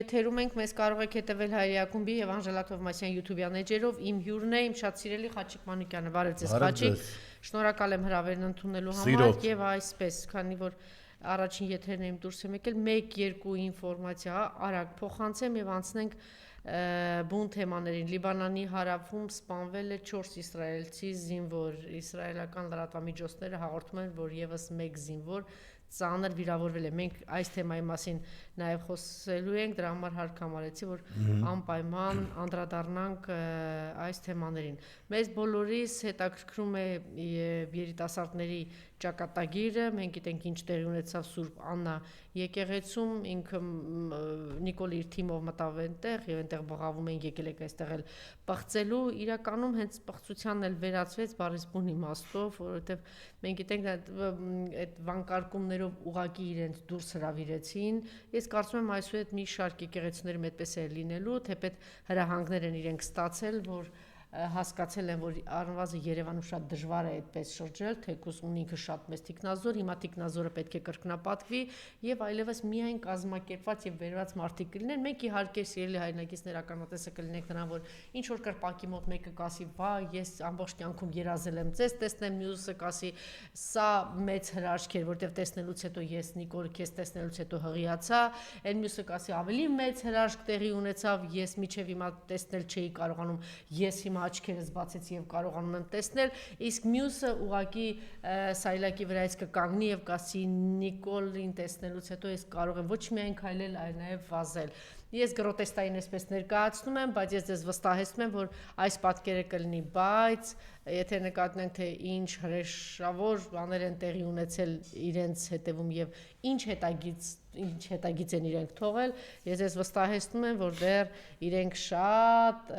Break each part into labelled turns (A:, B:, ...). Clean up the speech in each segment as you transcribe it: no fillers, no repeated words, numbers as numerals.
A: Եթերում ենք, մեզ կարող եք հետևել Հայերի ակումբի եւ Անժելա Թովմասյան YouTube-յան էջերով, իմ հյուրն է, իմ շատ սիրելի Խաչիկ Մանուկյանը, բարև ձեզ Խաչիկ, շնորհակալ եմ հրավերն ընդունելու համար եւ այսպես, քանի որ առաջին եթերն եմ դուրս եմ եկել, 1-2 ինֆորմացիա արագ փոխանցեմ եւ անցնենք բուն թեմաներին։ Լիբանանի հարավում սպանվել է 4 իսրայելցի զինվոր, իսրայելական լրատվամիջոցները հաղորդում են, որ եւս 1 զինվոր ծանր վիրավորվել է։ Մենք այս թեմայի մասին նաև խոսելու ենք, դրա համար հարկ համարեցի, որ անպայման անդրադառնանք այս թեմաներին։ Մեզ բոլորիս հետաքրքրում է երիտասարդների ճակատագիրը, մենք գիտենք ինչ տեղի ունեցավ Սուրբ Աննա եկեղեցում, ինքը Նիկոլ իր թիմով մտավ այնտեղ եւ այնտեղ բղավում են, եկել եք այստեղ էլ պղծելու, իրականում հենց պղծությանն էլ վերածվեց բառից բուն իմաստով, որովհետեւ մենք գիտենք այդ վանկարկումներով ուղակի իրենց դուրս հրավիրեցին։ Ես կարծում եմ այսուհետ մի շարք եկեղեցիներում այդպես է լինելու, թեպետ հրահանգներ են իրենք ստացել, որ հասկացել են, որ առնվազն Երևանում շատ դժվար է այդպես շրջել, թեկուզ ունի ինքը շատ մեծ թիկնազոր, հիմա թիկնազորը պետք է կրկնապատվի եւ այլևս միայն կազմակերպված եւ վերված մարդիկ կլինեն։ Մենք իհարկե սիրելի հայրենակիցներ ականատեսը կլինենք նրան, որ ինչ որ կրպակի մոտ մեկը կասի, «Վա, ես ամբողջ կյանքում երազել եմ ձեզ տեսնեմ», մյուսը կասի, «Սա մեծ հրաշք էր, որտեվ տեսնելուց հետո ես Նիկոլ քեզ տեսնելուց հետո հղիացա», այն մյուսը կասի, «Ավելի մեծ հրաշք տեղի ունեցավ, ես միջև հիմա տեսնել չէի կարողանում, ես հիմա աչքերս բացեցի եւ կարողանում եմ տեսնել», իսկ մյուսը ուղակի սայլակի վրայից կկանգնի եւ կասի, «Նիկոլին տեսնելուց հետո ես կարող եմ ոչ միայն քայլել, այլ նաեւ վազել»։ Ես գրոտեստային այսպես ներկայացնում եմ, բայց ես ձեզ վստահեցնում եմ, որ այս պատկերը կլինի, բայց եթե նկատենք, թե ինչ հրեշավոր բաներ են տեղի ունեցել իրենց հետևում եւ ինչ հետագից են իրենք թողել, ես ձեզ վստահեցնում եմ, որ դեռ իրենք շատ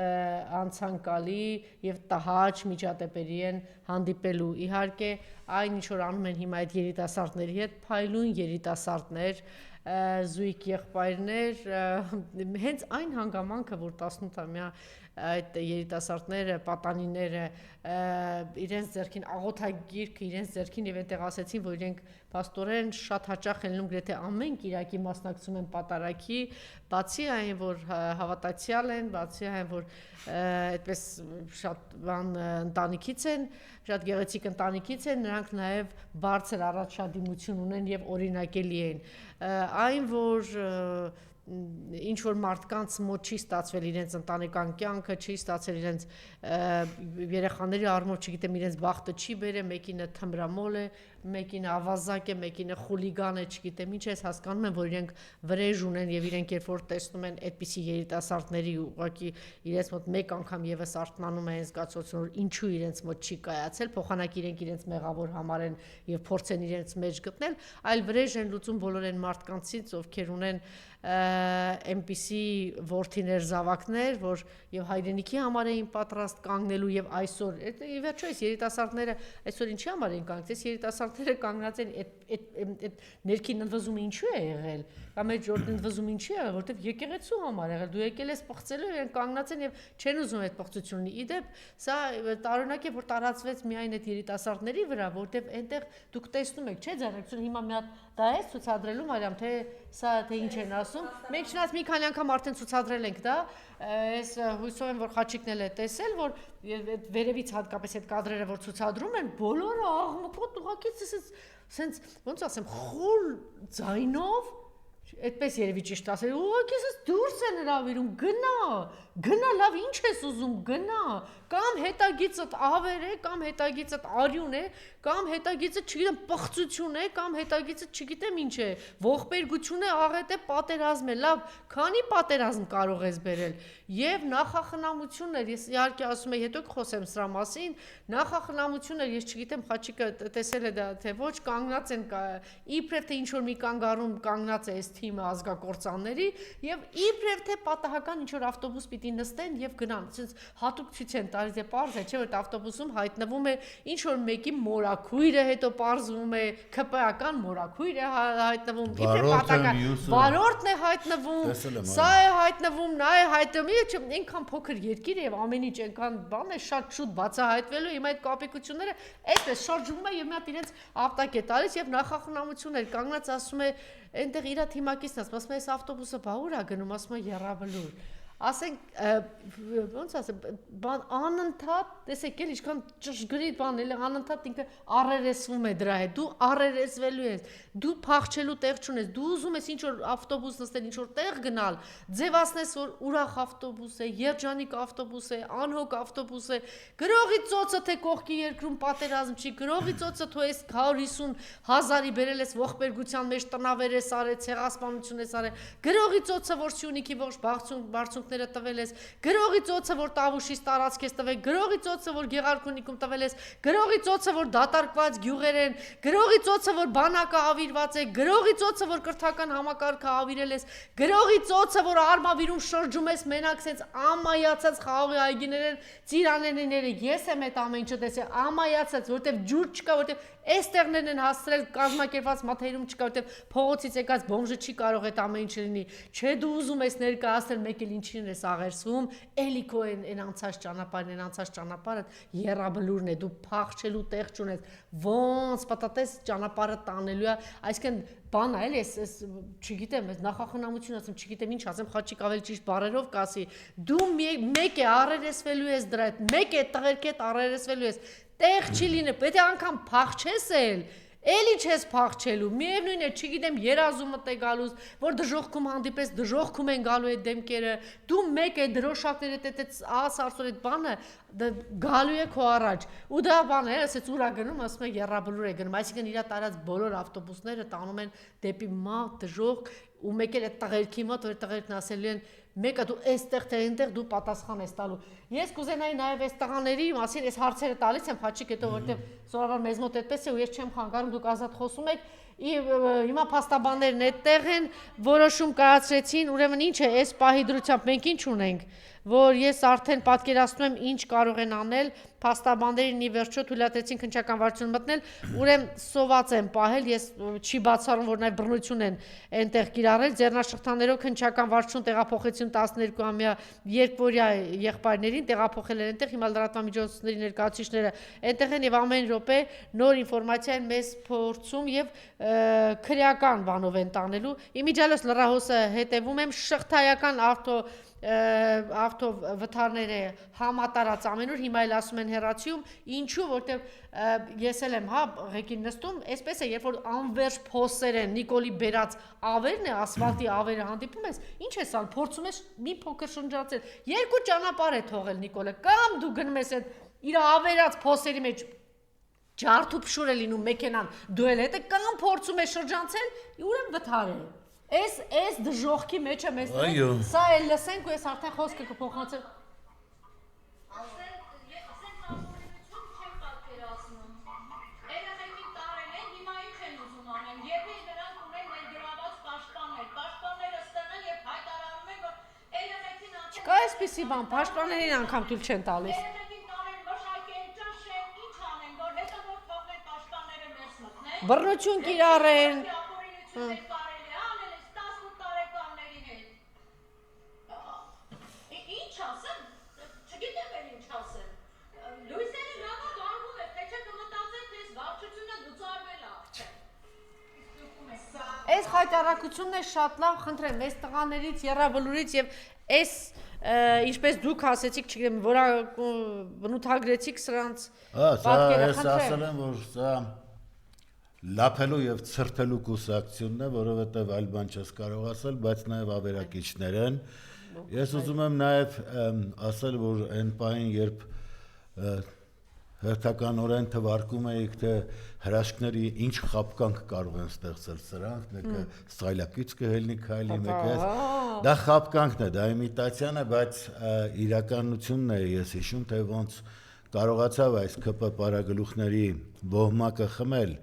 A: անցանկալի եւ տհաճ միջադեպերի են հանդիպելու։ Իհարկե, այն ինչ որ անում են հիմա այդ երիտասարդների հետ, փայլուն երիտասարդներ, զույգ եղբայրներ, հենց այն հանգամանքը, որ 18-ամյա այդ երիտասարդները, պատանիները իրենց ձեռքին աղոթագիրք իրենց ձեռքին եւ այնտեղ ասեցին, որ իրենք փաստորեն շատ հաճախ են լինում, գրեթե ամեն կիրակի մասնակցում են պատարագի, բացի այն, որ հավատացյալ են, բացի այն, որ այդպես շատ բան ընտանիքից են, շատ գեղեցիկ ընտանիքից են, նրանք նաեւ բարձր առաջադիմություն ունեն եւ օրինակելի են։ Այն, որ ինչ որ մարդկանց մոտ չի ստացվել իրենց ընտանեկան կյանքը, չի ստացել իրենց երեխաների առումով, չգիտեմ, իրենց բախտը չի բերել, մեկինը թմրամոլ է, մեկինը ավազակ է, մեկինը խուլիգան է, չգիտեմ ինչ է, հասկանում են, որ իրենք վրեժ ունեն եւ իրենք երբ որ տեսնում են այդպիսի երիտասարդների ուղղակի իրենց մոտ մեկ անգամ եւս արթնանում են զգացողությունը, որ ինչու իրենց մոտ չի կայացել, փոխանակ իրենք իրենց մեղավոր համարեն եւ փորձեն իրենց մեջ գտնել, այլ վրեժ են լուծում բոլոր այն մարդկանցից, ովքեր ունեն այնպիսի ворթիներ զավակներ, որ եւ հայրենիքի համար էին պատրաստ կանգնելու եւ այսօր ի վերջո այս երիտասարդները այսօր ինչի համար են կանգնած, այս երիտասարդները կանգնած են այդ ներքին ընդվզումը ինչու է եղել, կամ այդ ժողովրդի ընդվզումը ինչի է, որտեվ եկեղեցու համար եղել, դու եկել ես պղծելու, իրենք կանգնած են եւ չեն ուզում այդ պղծությունն։ Իդեպ սա տարօրինակ է, որ տարածվեց միայն այդ երիտասարդների վրա, որտեվ այնտեղ դուք տեսնում եք, չէ՞, ձեռնարկությունը հիմա մի հատ դա է ցուցադրելու Մարիամ, թե սա թե ինչ են ասում։ Մենք շնորհած մի քանի անգամ արդեն ցուցադրել ենք դա, ես հույսով եմ, որ Խաչիկն էլ է տեսել, որ այդ վերևից հատկապես այդ կադրերը որ ցուցադրում են, բոլորը աղմկոտ ուղղակի սենց ոնց ասեմ, խուլ ձայնով, այդպես երևի ճիշտ ասել, ուղղակի ես դուրս են հրավիրում, գնա, լավ, ինչ ես ուզում, գնա, կամ հետագիծդ ավեր է, կամ հետագիծդ արյուն է, կամ հետագիծդ, չգիտեմ, պղծություն է, կամ հետագիծդ, չգիտեմ ինչ է, ողբերգություն է, աղետ է, պատերազմ է, լավ, քանի պատերազմ կարող ես բերել, եւ նախախնամություններ, ես իհարկե ասում եմ, հետո կխոսեմ սրա մասին, նախախնամություններ, ես չգիտեմ, Խաչիկը տեսել է դա, թե ոչ, կանգնած են, իբրև թե ինչ որ մի կանգառում կանգնած է այս թիմը ազգակործանների եւ իբրև թե պատահական ինչ որ ավտոբուս պիտի նստեն եւ գնան, ասես հատուկ ցույց են տալիս, դե պարզ է, չէ՞ որ ավտոբուսում հայտնվում է ինչ որ մեկի մորաքույրը, հետո պարզվում է ԿՊԱ-ական մորաքույր է հայտնվում, իբրև պատահական վարորդն է հայտնվում, սա է հայտնվում, նա է հայտնվում, այնքան փոքր երկիր է եւ ամեն ինչ այնքան բան է շատ շուտ բացահայտվելու, հիմա այդ կապիկությունները այդպես շարժվում է եւ մի հատ իրենց ապտակ է տալիս եւ նախախնամություններ կանգնած ասում է այնտեղ իր թիմակիցն ասում է, այս ավտոբուսը բա ուր է գնում, ասում է Եռաբլուր։ Ասենք ոնց ասեմ, բան անընդհատ, տեսեք էլ ինչքան ճշգրիտ բան էլ անընդհատ ինքը առերեսվում է դրա հետ, դու առերեսվելու ես, դու փախչելու տեղ չունես, դու ուզում ես ինչ որ ավտոբուս նստել, ինչ որ տեղ գնալ, ձևացնես որ ուրախ ավտոբուս է, երջանիկ ավտոբուս է, անհոգ ավտոբուս է, գրողի ծոցը թե կողքի երկրում պատերազմ չի, գրողի ծոցը თუ այս 150,000-ի բերել ես ողբերգության մեջ տնավեր ես արել, ցեղասպանություն ես արել, գրողի ծոցը որ Սյունիքի ողջ բարձունքները տվել ես, գրողի ծոցը որ Տավուշից տարածք ես տվել, գրողի ծոցը որ Գեղարքունիքում տվել ես, գրողի ծոցը որ դատարկված գյուղեր են, գրողի ծոցը որ բանակը ավիրված է, գրողի ծոցը որ կրթական համակարգը ավիրել ես, գրողի ծոցը որ Արմավիրում շրջում ես մենակ sense ամայացած խաղողի այգիներ են, ծիրանենիները, ես եմ այդ ամեն ինչը տեսել, ամայացած, որտեվ ջուր չկա, որտեվ այս տեղներն են հասցրել կազմակերպված մաթերում չկա, որտեվ փողոցից եկած բոմժը չի կարող այդ ամեն ինչը լինի, չէ դու ուզում ես ներկայացնել մեկ էլ ինչին ես աղերսվում, էլի քո այն անցած ճանապարհը Եռաբլուրն է, դու փախչելու տեղ չունես, ոնց պատատես ճանապարհը տանելու է, այսինքն բան է, ես չգիտեմ, ես նախախնամություն ասեմ, չգիտեմ ինչ ասեմ, Խաչիկ ավելի ճիշտ բառերով կասի, դու մեկ է առերեսվելու ես դրա հետ, մեկ է տղերքի հետ առերեսվելու ես, տեղ չի լինի, պետք է անգամ փախչես էլ, էլի չես փախչելու, միևնույն է, չգիտեմ, երազումդ է գալուս, որ դժոխքում հանդիպես, դժոխքում են գալու այդ դեմքերը, դու մեկ է դրոշակներդ այդ ասարսոր այդ բանը գալու է քո առաջ, ու դա բան է, ասեց ուր է գնում, ասում է Եռաբլուր է գնում, այսինքն իր տարած բոլոր ավտոբուսները տանում են դեպի մահ, դժոխք, ու մեկ էլ այդ տղերքի մոտ, որ տղերքն ասելու են մեկը դու այստեղ թե այնտեղ դու պատասխան ես տալու։ Ես կուզենայի նաև այս տղաների մասին այս հարցերը տալիս եմ Խաչիկ, հետո որտեվ սովորաբար մեզ մոտ այդպես է ու ես չեմ խանգարում, դուք ազատ խոսում եք, հիմա փաստաբաններն այդտեղ են, որոշում կայացրեցին, ուրեմն ինչ է, այս պահի դրությամբ մենք ինչ ունենք, որ ես արդեն պատկերացնում եմ ինչ կարող են անել, փաստաբաններին ի վերջո թույլատրեցին քննչական վարչություն մտնել, ուրեմն սոված են պահել, ես չի բացառում, որ նաև բռնություն են այնտեղ կիրառել, ձեռնաշղթաներով քննչական վարչություն տեղափոխեցին 12-ամյա երկվորյա եղբայրներին, տեղափոխել են այնտեղ, հիմա լրատվամիջոցների ներկայացուցիչները այնտեղ են եւ ամեն րոպե նոր ինֆորմացիա են մեզ փորձում եւ քրեական բանով են տանելու։ Իմիջիալոց լրահոսը հետևում եմ, շղթայական ավտովթարները համատարած ամենուր, հիմա էլ ասում են հեռացիում, ինչու, որտեվ ես էլ եմ, ղեկին նստում, այսպես է, երբ որ անվերջ փոսեր են, Նիկոլի բերած ավերն է, ասֆալտի ավերը հանդիպում ես, ինչ ես ան, փորձում ես մի փոքր շնջացել, երկու ճանապարհ է թողել Նիկոլը, կամ դու գնում ես այդ իր ավերած փոսերի մեջ ջարդուփշուր է լինում մեքենան, դու էլ հետ կամ փորձում ես շրջանցել, ուրեմն վթար է։ Այս դժոխքի մեջ է մեզ սա էլ լսենք ու ես արդեն խոսքը կփոխանցեմ։ Չկա այսպիսի բան, պաշտպաններին անգամ թույլ չեն տալիս։ Բռնություն կիրառեն։ Այս հայտարարությունն է շատ լավ, խնդրեմ, այս տղաներից, Եռաբլուրից եւ այս ինչպես դուք ասեցիք, չգիտեմ, որը բնութագրեցիք սրանց պատկերը, խնդրեմ։
B: Ասել եմ, որ սա լափելու եւ ցրտելու կուսակցությունն է, որովհետեւ այլ բան չես կարող ասել, բայց նաեւ ավերակիչներ են։ Ես ուզում եմ նաեւ ասել, որ այն պահին, երբ հերթականորեն թվարկում էիք, թե հրաշքների ինչ խապկանք կարող են ստեղծել սրանք, մեկը սայլակից կհելնի քայլի, մեկը դա խապկանքն է, դա իմիտացիան է, բայց իրականությունն է, ես հիշում, թե ոնց կարողացավ այս ԿՊ պարագլուխների ոհմակը խմել,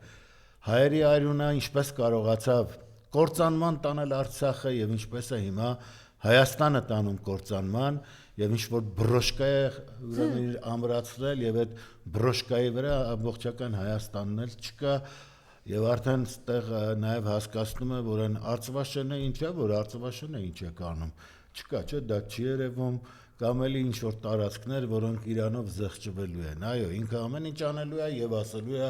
B: հայերի արյունը ինչպես կարողացավ կործանման տանել Արցախը եւ ինչպես է հիմա Հայաստանը տանում կործանման եւ ինչ որ բրոշկա է ուրեմն ամրացրել եւ այդ բրոշկայի վրա ամբողջական Հայաստանն էլ չկա եւ արդեն այդտեղ նաեւ հասկացնում է որ այն Արցվաշենը ինչ է որ Արցվաշենը ինչ է կանում Չկա, չէ, դա չի երևում, կամ էլի ինչ-որ տարածքներ, որոնք Իրանով զեղչվելու են, այո, ինքը ամեն ինչ անելու է և ասելու է,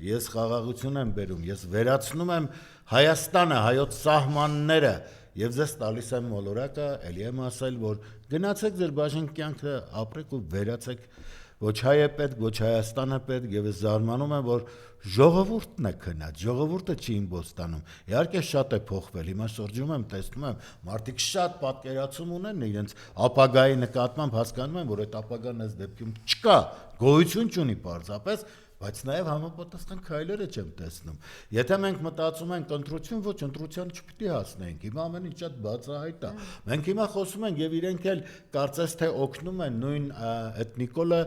B: ես խաղաղություն եմ բերում, ես վերացնում եմ Հայաստանը, հայոց սահմանները, և ձեզ տալիս եմ մոլորակը, էլի եմ ասել, որ գնացեք ձեր բաժին կյանքը ապրեք ու վերացեք, ոչ հայ է պետք, ոչ Հայաստան է պետք, և ես զարմանում եմ, որ ժողովուրդն է քնած, ժողովուրդը չի իմպոստանում, իհարկե շատ է փոխվել, հիմա շրջում եմ, տեսնում եմ, մարդիկ շատ պատկերացում ունեն իրենց ապագայի նկատմամբ, հասկանում են, որ այդ ապագան այս դեպքում չկա, գոյություն չունի պարզապես, բայց նաև համապատասխան քայլերը չեմ տեսնում։ Եթե մենք մտածում ենք ընտրություն, ոչ ընտրության չպիտի հասնենք, հիմա ամեն ինչ շատ բացահայտ է։ Մենք հիմա խոսում ենք եւ իրենք էլ կարծես թե օգնում են նույն այդ Նիկոլը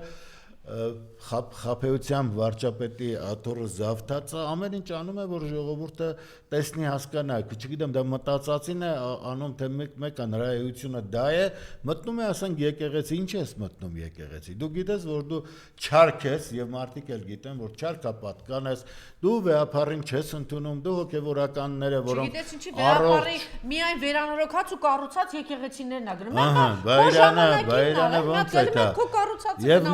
B: խաբեությամբ վարչապետի աթոռը զավթածը ամեն ինչ անում է, որ ժողովուրդը տեսնի հասկանա, չգիտեմ, դա մտածածին է անում, թե մեկը նրա էությունը դա է, մտնում է, ասենք, եկեղեցի, ինչ ես մտնում եկեղեցի, դու գիտես, որ դու չարք ես, և մարդիկ էլ գիտեն, որ չարքա պատկան ես, դու վեհապարին չես ընդունում, դու հոգևորականները, որոնք
A: չգիտես ինչի վեհապարի միայն վերանորոգած ու կառուցած եկեղեցիներն ա գրում,
B: Բայրանը ոնց է դա, և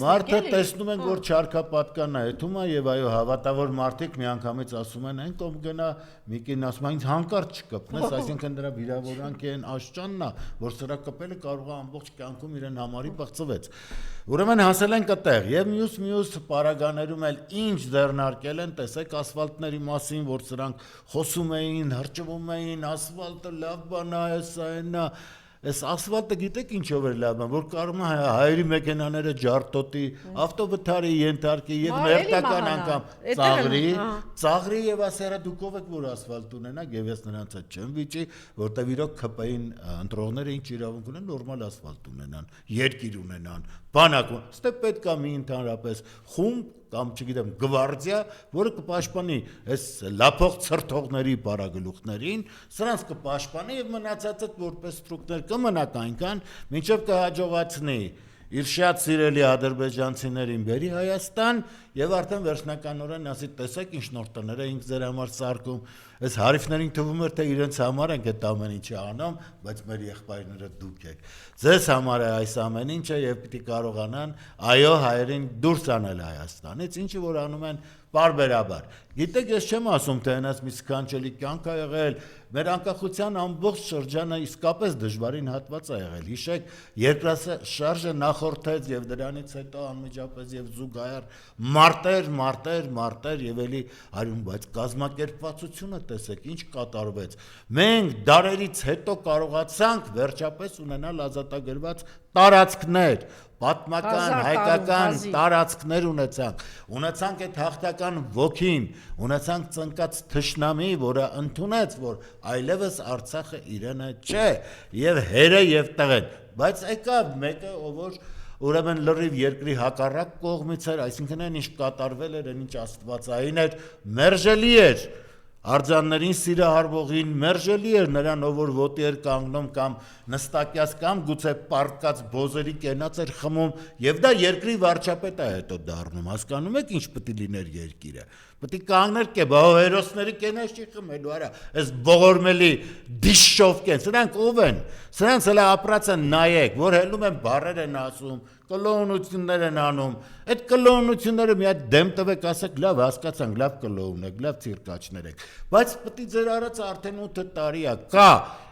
B: մարդը տեսնում ենք, որ չարքապատկանն է եթում է և այո հավատավոր մարդիկ միանգամից ասում են են կոմ գնա միկին ասում է ինձ հանկարծ չկպնես, այսինքն դրա վիրավորանքի են աշճանն է, որ սրա կպելը կարող է ամբողջ կյանքում իրեն համարի պղծվեց։ Ուրեմն հասել ենք այդտեղ եւ մյուս պարագաներում էլ ինչ ձեռնարկել են, տեսեք ասֆալտների մասին, որ սրանք խոսում էին, հրճվում էին, ասֆալտը լավ բան է, սա այնա Այս ասֆալտը գիտեք ինչով էր լավ, որ կարող է հայերի մեքենաները ջարտոտի, ավտովթարի ենթարկի եւ մերտական անգամ ծաղրի եւ ասերա դուքով եք որ ասֆալտ ունենաք եւ ես նրանց հետ չեմ վիճի, որտեւ իրոք ԿՊ-ին ընտրողները ինչ իրավունք ունեն նորմալ ասֆալտ ունենան, երկիր ունենան, բանակ, ստե պետք է մի ընդհանրապես խումբ կամ չգիտեմ գվարդիա, որը կպաշտպանի այս լափող ցրթողների բարագլուխներին, սրանց կպաշտպանի եւ մնացածը որպես ստրուկներ կմնաք այնքան, մինչեւ կհաջողացնի իր շատ սիրելի ադրբեջանցիներին բերի Հայաստան եւ արդեն վերջնականորեն ասի տեսեք ինչ նոր տներ էինք ձեր համար սարքում, այս հարիվներին թվում էր թե իրենց համար ենք այդ ամեն ինչը անում, բայց մեր եղբայրները դուք եք։ Ձեզ համար է այս ամեն ինչը եւ պիտի կարողանան այո հայերին դուրս անել Հայաստանից, ինչը որ անում են բարբերաբար։ Գիտեք, ես չեմ ասում, թե այնպես մի սքանչելի կյանք է եղել, մեր անկախության ամբողջ շրջանը իսկապես դժվարին հատված է եղել։ Հիշեք, երկրաշարժը նախորդեց եւ դրանից հետո անմիջապես եւ զուգահեռ մարտեր եւ էլի արյուն, բայց կազմակերպվածությունը տեսեք, ինչ կատարվեց։ Մենք դարերից հետո կարողացանք վերջապես ունենալ ազատագրված տարածքներ, պատմական, հայկական տարածքներ ունեցանք այդ հաղթական ոգին, ունեցանք ծնկած թշնամի, որը ընդունեց, որ այլևս Արցախը իրենը չէ, եւ հերը եւ տղեն, բայց եկավ մեկը, ով որ ուրեմն լրիվ երկրի հակառակ կողմից էր, այսինքն այն ինչ կատարվել էր, այն ինչ աստվածային էր, մերժելի էր արձաններին սիրահարվողին մերժելի էր նրան, ով որ ոտի էր կանգնում կամ նստակյաց կամ գուցե պարկած բոզերի կենաց էր խմում եւ դա երկրի վարչապետ է հետո դառնում, հասկանում եք ինչ պետք է լիներ երկիրը, պետք է կանգներ կե, բա հերոսների կենաց չի խմելու, արա, այս ողորմելի դիշովկեն, սրանք ով են, սրանց հələ ապրած են նայեք, որ հելնում են բառեր են ասում, կլոունություններ են անում, այդ կլոունությունները մի հատ դեմ տվեք, ասեք, լավ հասկացանք, լավ կլոուն եք, լավ ցիրկաչներ եք, բայց պետք է ձեր արածը արդեն 8 տարի է, կա,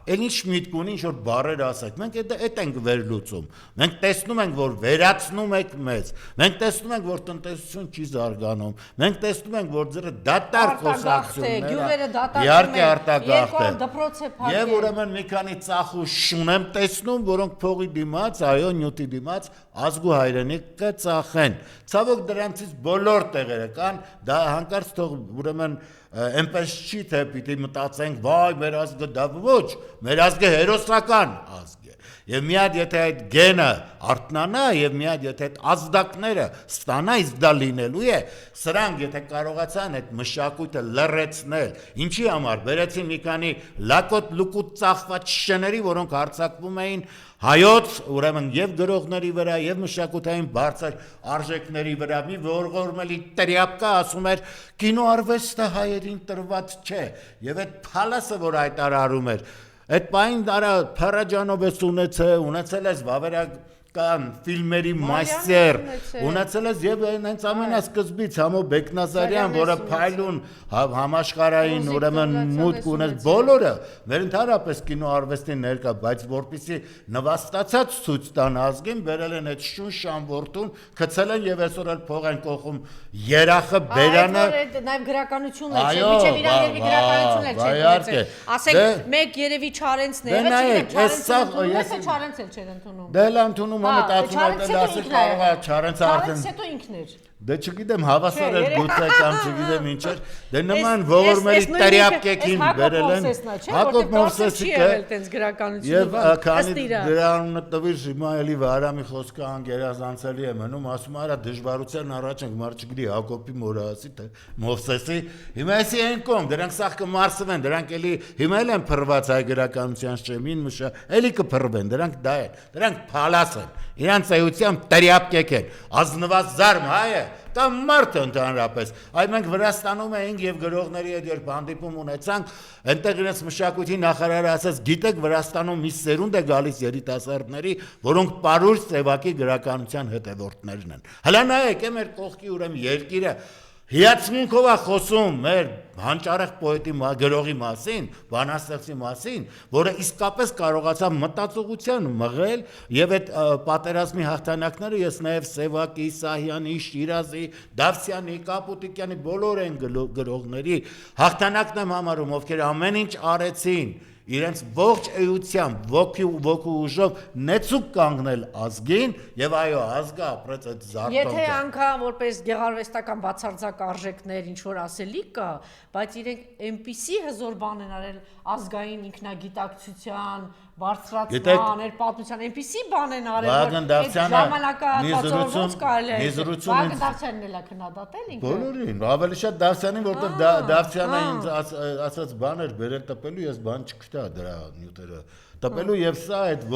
B: էլ ինչ միտք ունի, ինչ որ բառեր ասեք, մենք այդ ենք վերլուծում, մենք տեսնում ենք, որ վերացնում եք մեզ, մենք տեսնում ենք, որ տնտեսություն չի զարգանում, մենք տեսնում ենք, որ ձերը դատարկ խոսակցությունները, իհարկե արտագաղթ է, եւ ուրեմն մի քանի ծախու շուն եմ տեսնում, որոնք փողի դիմաց, այո, նյութի դիմաց ազգ ու հայրենիք կծախեն, ցավոք դրանցից բոլոր տեղերը կան, դա հանկարծ թող ուրեմն այնպես չի թե պիտի մտածենք, վայ, մեր ազգը դա ոչ, մեր ազգը հերոսական ազգ է։ Եվ մի հատ եթե այդ գենը արթնանա եւ մի հատ եթե այդ ազդակները ստանա, իսկ դա լինելու է, սրանք եթե կարողացան այդ մշակույթը լրացնել, ինչի համար բերեցին մի քանի լակոտ լուկուտ ծախված շների, որոնք հարձակվում էին հայոց, ուրեմն եւ գրողների վրա եւ մշակութային բարձր արժեքների վրա, մի ողորմելի տրյապկա ասում էր կինոարվեստը հայերին տրված չէ եւ այդ փալասը որ հայտարարում էր Այդ պայն դարա Փարաջանովս ունեցել ես վավերական ֆիլմերի մայստեր, ունեցել ես եւ հենց ամենասկզբից Համո Բեկնազարյան, որը փայլուն համաշխարհային ուրեմն մուտք ունես բոլորը, մեր ընդհանրապես կինոարվեստի ներկա, բայց որպեսի նվաստացած ցույց տան ազգին, բերել են այդ շուն որդուն, գցել են եւ այսօր էլ փող են կողում երախը բերանը։
A: Այդ նաեւ գրականությունն է, չէ՞, միջև իրան երևի գրականությունն է, չէ՞։ Ասենք մեկ երևի Չարենցն է, չէ՞, Չարենցը չէր ընդունում։
B: Դե լա ընդունում մտածում եմ ասել կարող է Չարենցը արդեն
A: հետո ինքն էր։
B: Դե չգիտեմ հավասար էր գուցե կամ չգիտեմ ինչ էր դե նման ողորմելի տերյապկեքին բերել են Հակոբ Մովսեսի եւ քանի դրանունը տվիր հիմա էլի Վարամի խոսքը անգերազանցելի է մնում ասում արա դժվարության առաջ ենք մար չգիտի Հակոբի մորասի թե Մովսեսի հիմա էսի են կողմ դրանք սաղ կմարսվեն դրանք էլի հիմա էլ են փռված հայ գրականության շեմին մշա էլի կփռվեն դրանք դա են դրանք փալաս են իրանց էությամբ տերյապկեք են ազնված զարմ հայ կամ մարդը ընդհանրապես այ մենք Վրաստանում էինք եւ գրողների հետ երբ հանդիպում ունեցանք այնտեղ իրենց մշակույթի նախարարը ասաց գիտեք Վրաստանում մի սերունդ է գալիս երիտասարդների որոնք պարուր ծեվակի գրականության հետևորդներն են հələ նայեք մեր կողքի ուրեմն երկիրը հիացմունքով է խոսում մեր հանճարեղ պոետի գրողի մասին, բանաստեղծի մասին, որը իսկապես կարողացավ մտածողության մղել եւ այդ պատերազմի հաղթանակները ես նաեւ Սևակի, Սահյանի, Շիրազի, Դավթյանի, Կապուտիկյանի բոլոր են գրողների հաղթանակն եմ համարում, ովքեր ամեն ինչ արեցին իրենց ողջ էությամբ ոգու ուժով նեցուկ կանգնել ազգին եւ այո ազգը ապրեց այդ զարգանքը
A: Եթե անգամ որպես գեղարվեստական բացարձակ արժեքներ ինչ որ ասելիք կա բայց իրենք այնպիսի հզոր բան են արել ազգային ինքնագիտակցության բարձրացման պատմության այնպիսի բան են արել որ ժամանակահատվածով կարելի է Վագն Դավթյանն էլա քննադատել ինքը
B: բոլորին ավելի շատ Դավթյանին որտեղ Դավթյանը ինձ ասած բան էր բերել տպելու ես բան չգտա դրա նյութերը տպելու եւ սա այդ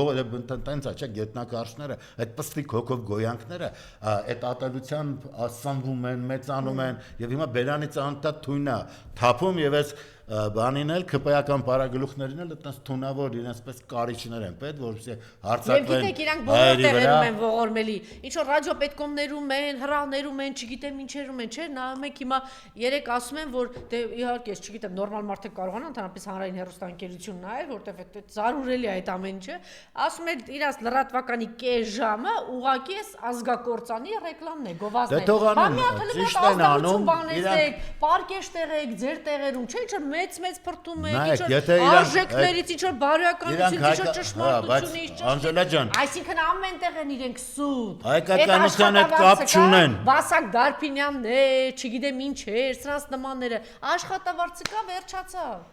B: տենց աչա գետնակարշները այդ պստիկ հոգով գոյանքները այդ ատելության ասանվում են մեծանում են եւ հիմա բերանից անտա թույնա թափում եւ այս բանին էլ քպայական բարագլուխներին էլ այդպես թունավոր իրենցպես կարիճներ են պետք որպեսզի հարցակվեն
A: եւ գիտեք իրանք բոլոր տեղերում են ողորմելի ինչ որ ռադիո պետկոմներում են հրահներում են չգիտեմ ինչերում են չէ նայեք հիմա երեք ասում են որ դե իհարկե չգիտեմ նորմալ մարդը կարողանա ընդհանրապես հանրային հեռուստաընկերություն նայել որտեվ այդ զարուրելի է այդ ամեն ինչը ասում են իրանց լրատվականի կես ժամը ուղակի էս ազգակործանի ռեկլամն է գովազդն է ճիշտ են անում իրանք պարկեշ տեղեք ձեր տեղերում չէ ինչ մեծ փրտում եք, ինչ որ արժեքներից, ինչ որ բարոյականությունից, ինչ որ ճշմարտությունից,
B: Անժելա ջան,
A: այսինքն ամենտեղ են իրենք սուտ։
B: Հայկականության հետ կապ չունեն։
A: Վասակ Դարփինյանն է, չգիտեմ ինչ է, սրանց նմանները, աշխատավարձը կա,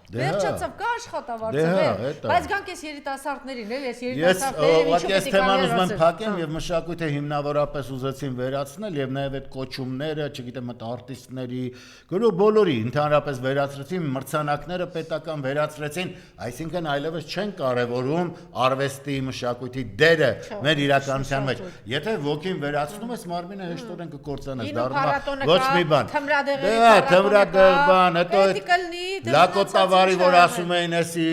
A: վերջացավ, կա աշխատավարձը, բայց գանք էս երիտասարդներին, էլ էս երիտասարդները
B: Ես թեման ուզում եմ փակեմ եւ մշակույթը հիմնավորապես ուզեցին վերացնել եւ նաեւ այդ կոչումները, չգիտեմ, այդ արտիստների, բոլորի ընդհանրապես վերացրեցին մրցանակները պետական վերացրեցին, այսինքն այլևս չեն կարևորում արվեստի մշակույթի դերը մեր իրականության մեջ։ Եթե ոգին վերացնում ես, մարմինը հեշտորեն կկործանես, դառնա ոչ մի բան։ Թմրադեղերի բան, հետո լակոտավարի, որ ասում էին, էսի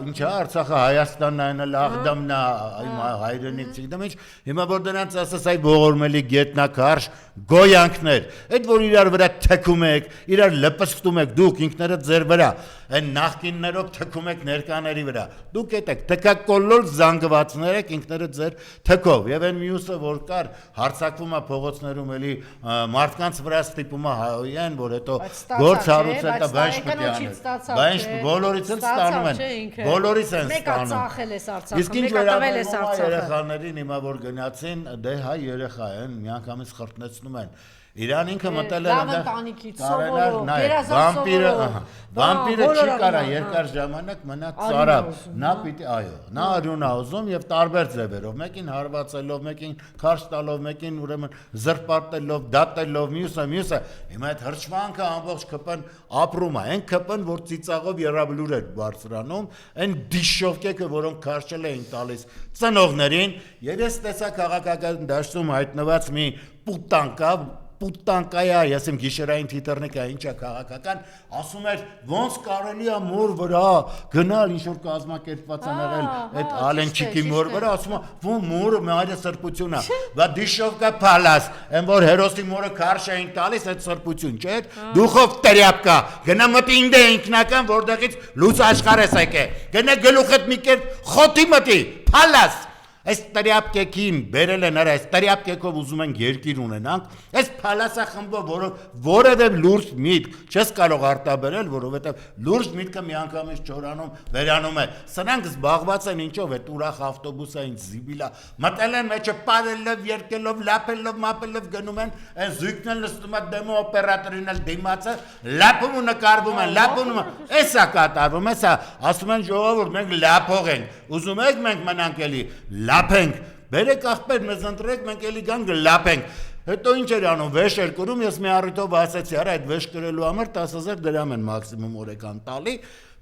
B: ինչա Արցախը Հայաստանն այն լաղդամն է, հայրենիք, չգիտեմ ինչ, հիմա որ դրանց ասես այ ողորմելի գետնակարշ գոյանքներ, այդ որ իրար վրա թեքում եք, իրար լպստում եք, դուք ինքներդ ձեր վրա, այն նախկիններով թքում եք ներկաների վրա, դուք եք թքակոլոր զանգվածներ եք ինքներդ ձեր թքով, եւ այն մյուսը որ կար հարցակվում է փողոցներում էլի մարդկանց վրա ստիպում է հայոյան, որ հետո գործ հարուցել տա բանջ պետք է անել, բանջ բոլորից են ստանում են, բոլորից են ստանում, իսկ ինչ վերաբերում է երեխաներին հիմա որ գնացին, դե հայ երեխա են, միանգամից խրտնեցնում են Իրան ինքը մտել էր վամպիրը չի կարա երկար ժամանակ մնա ծարավ, նա պիտի, այո, նա արյուն է ուզում եւ տարբեր ձևերով, մեկին հարվածելով, մեկին քարշ տալով, մեկին ուրեմն զրպարտելով, դատելով, մյուսը, հիմա այդ հրճվանքը ամբողջ ԿՊ-ն ապրում է, այն ԿՊ-ն, որ ծիծաղով երաբլուր էր բարձրանում, այն դիշովկեքը, որոնք քարշել էին տալիս ծնողներին, եւ ես տեսա քաղաքական դաշտում հայտնված մի պուտանկա պուտանկայա, ես իմ գիշերային թիթեռնիկա ինչա քաղաքական, ասում էր ոնց կարելի է մոր վրա գնալ ինչ-որ կազմակերպված են եղել այդ Ալենչիկի մոր վրա, ասում է ո՞ն մորը մայրը սրբությունն է, բա դիշովկա պալաս, այն որ հերոսի մորը քարշ էին տալիս այդ սրբություն, չէ՞, դուխով տրյապկա, գնա մտի ինձ ինքնական, որտեղից լույս աշխարհ ես եկե, գնա գլուխդ մի կերպ խոտի մտի, պալաս Այս տրյապկեքին բերել են արա, այս տրյապկեքով ուզում են երկիր ունենանք, այս փալասախմբով, որովհետև լուրջ միտք չես կարող արտաբերել, որովհետև լուրջ միտքը միանգամից չորանում, վերանում է։ Սրանք զբաղված են ինչով, այդ ուրախ ավտոբուսային զիբիլա, մտել են մեջը պարելով, երկելով, լապելով, մապելով գնում են, այն զույգն էլ նստում է դեմո օպերատորին էլ դիմացը, լապում ու նկարվում են, լապում ու էսա կատարվում, էսա, ասում են ժողովուրդ, մենք լապող ենք, ուզում եք մենք մնանք էլի լապենք, բերեք աղբեր մեզ ընտրեք, մենք էլի գանք լապենք, հետո ինչ էր անում, վեշ էր կրում, ես մի առիթով ասեցի, արա այդ վեշ կրելու համար 10,000 դրամ են մաքսիմում օրական տալի,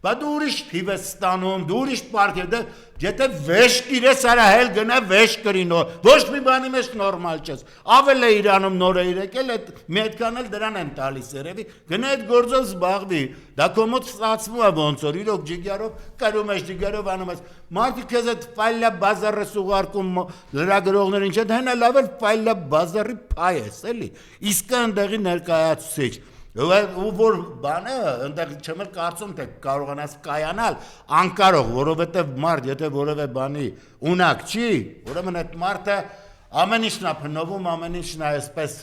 B: բա դու ուրիշ թիվ ես ստանում, դու ուրիշ պարկ է, եթե վեշ կիրես արա հել գնա վեշ կրի նոր, ոչ մի բանի մեջ նորմալ չես, ավել է իրանում նոր է իրեկել, մի այդքան էլ դրան են տալիս երևի, գնա այդ գործով զբաղվի, դա կոմոտ ստացվում է ոնց որ, իրոք ջիգարով, կրում ես ջիգարով անում ես, մարդիկ քեզ այդ ֆայլա բազարը սուղարկում լրագրողներ ինչ են, հենա լավ էլ ֆայլա բազարի փայ ես, էլի, իսկ այնտեղի ներկայացուցիչ ու որ բանը այնտեղ չեմ էլ կարծում թե կարողանաս կայանալ անկարող, որովհետև մարդ եթե որևէ բանի ունակ չի, ուրեմն այդ մարդը ամեն ինչն է փնովում, ամեն ինչն է այսպես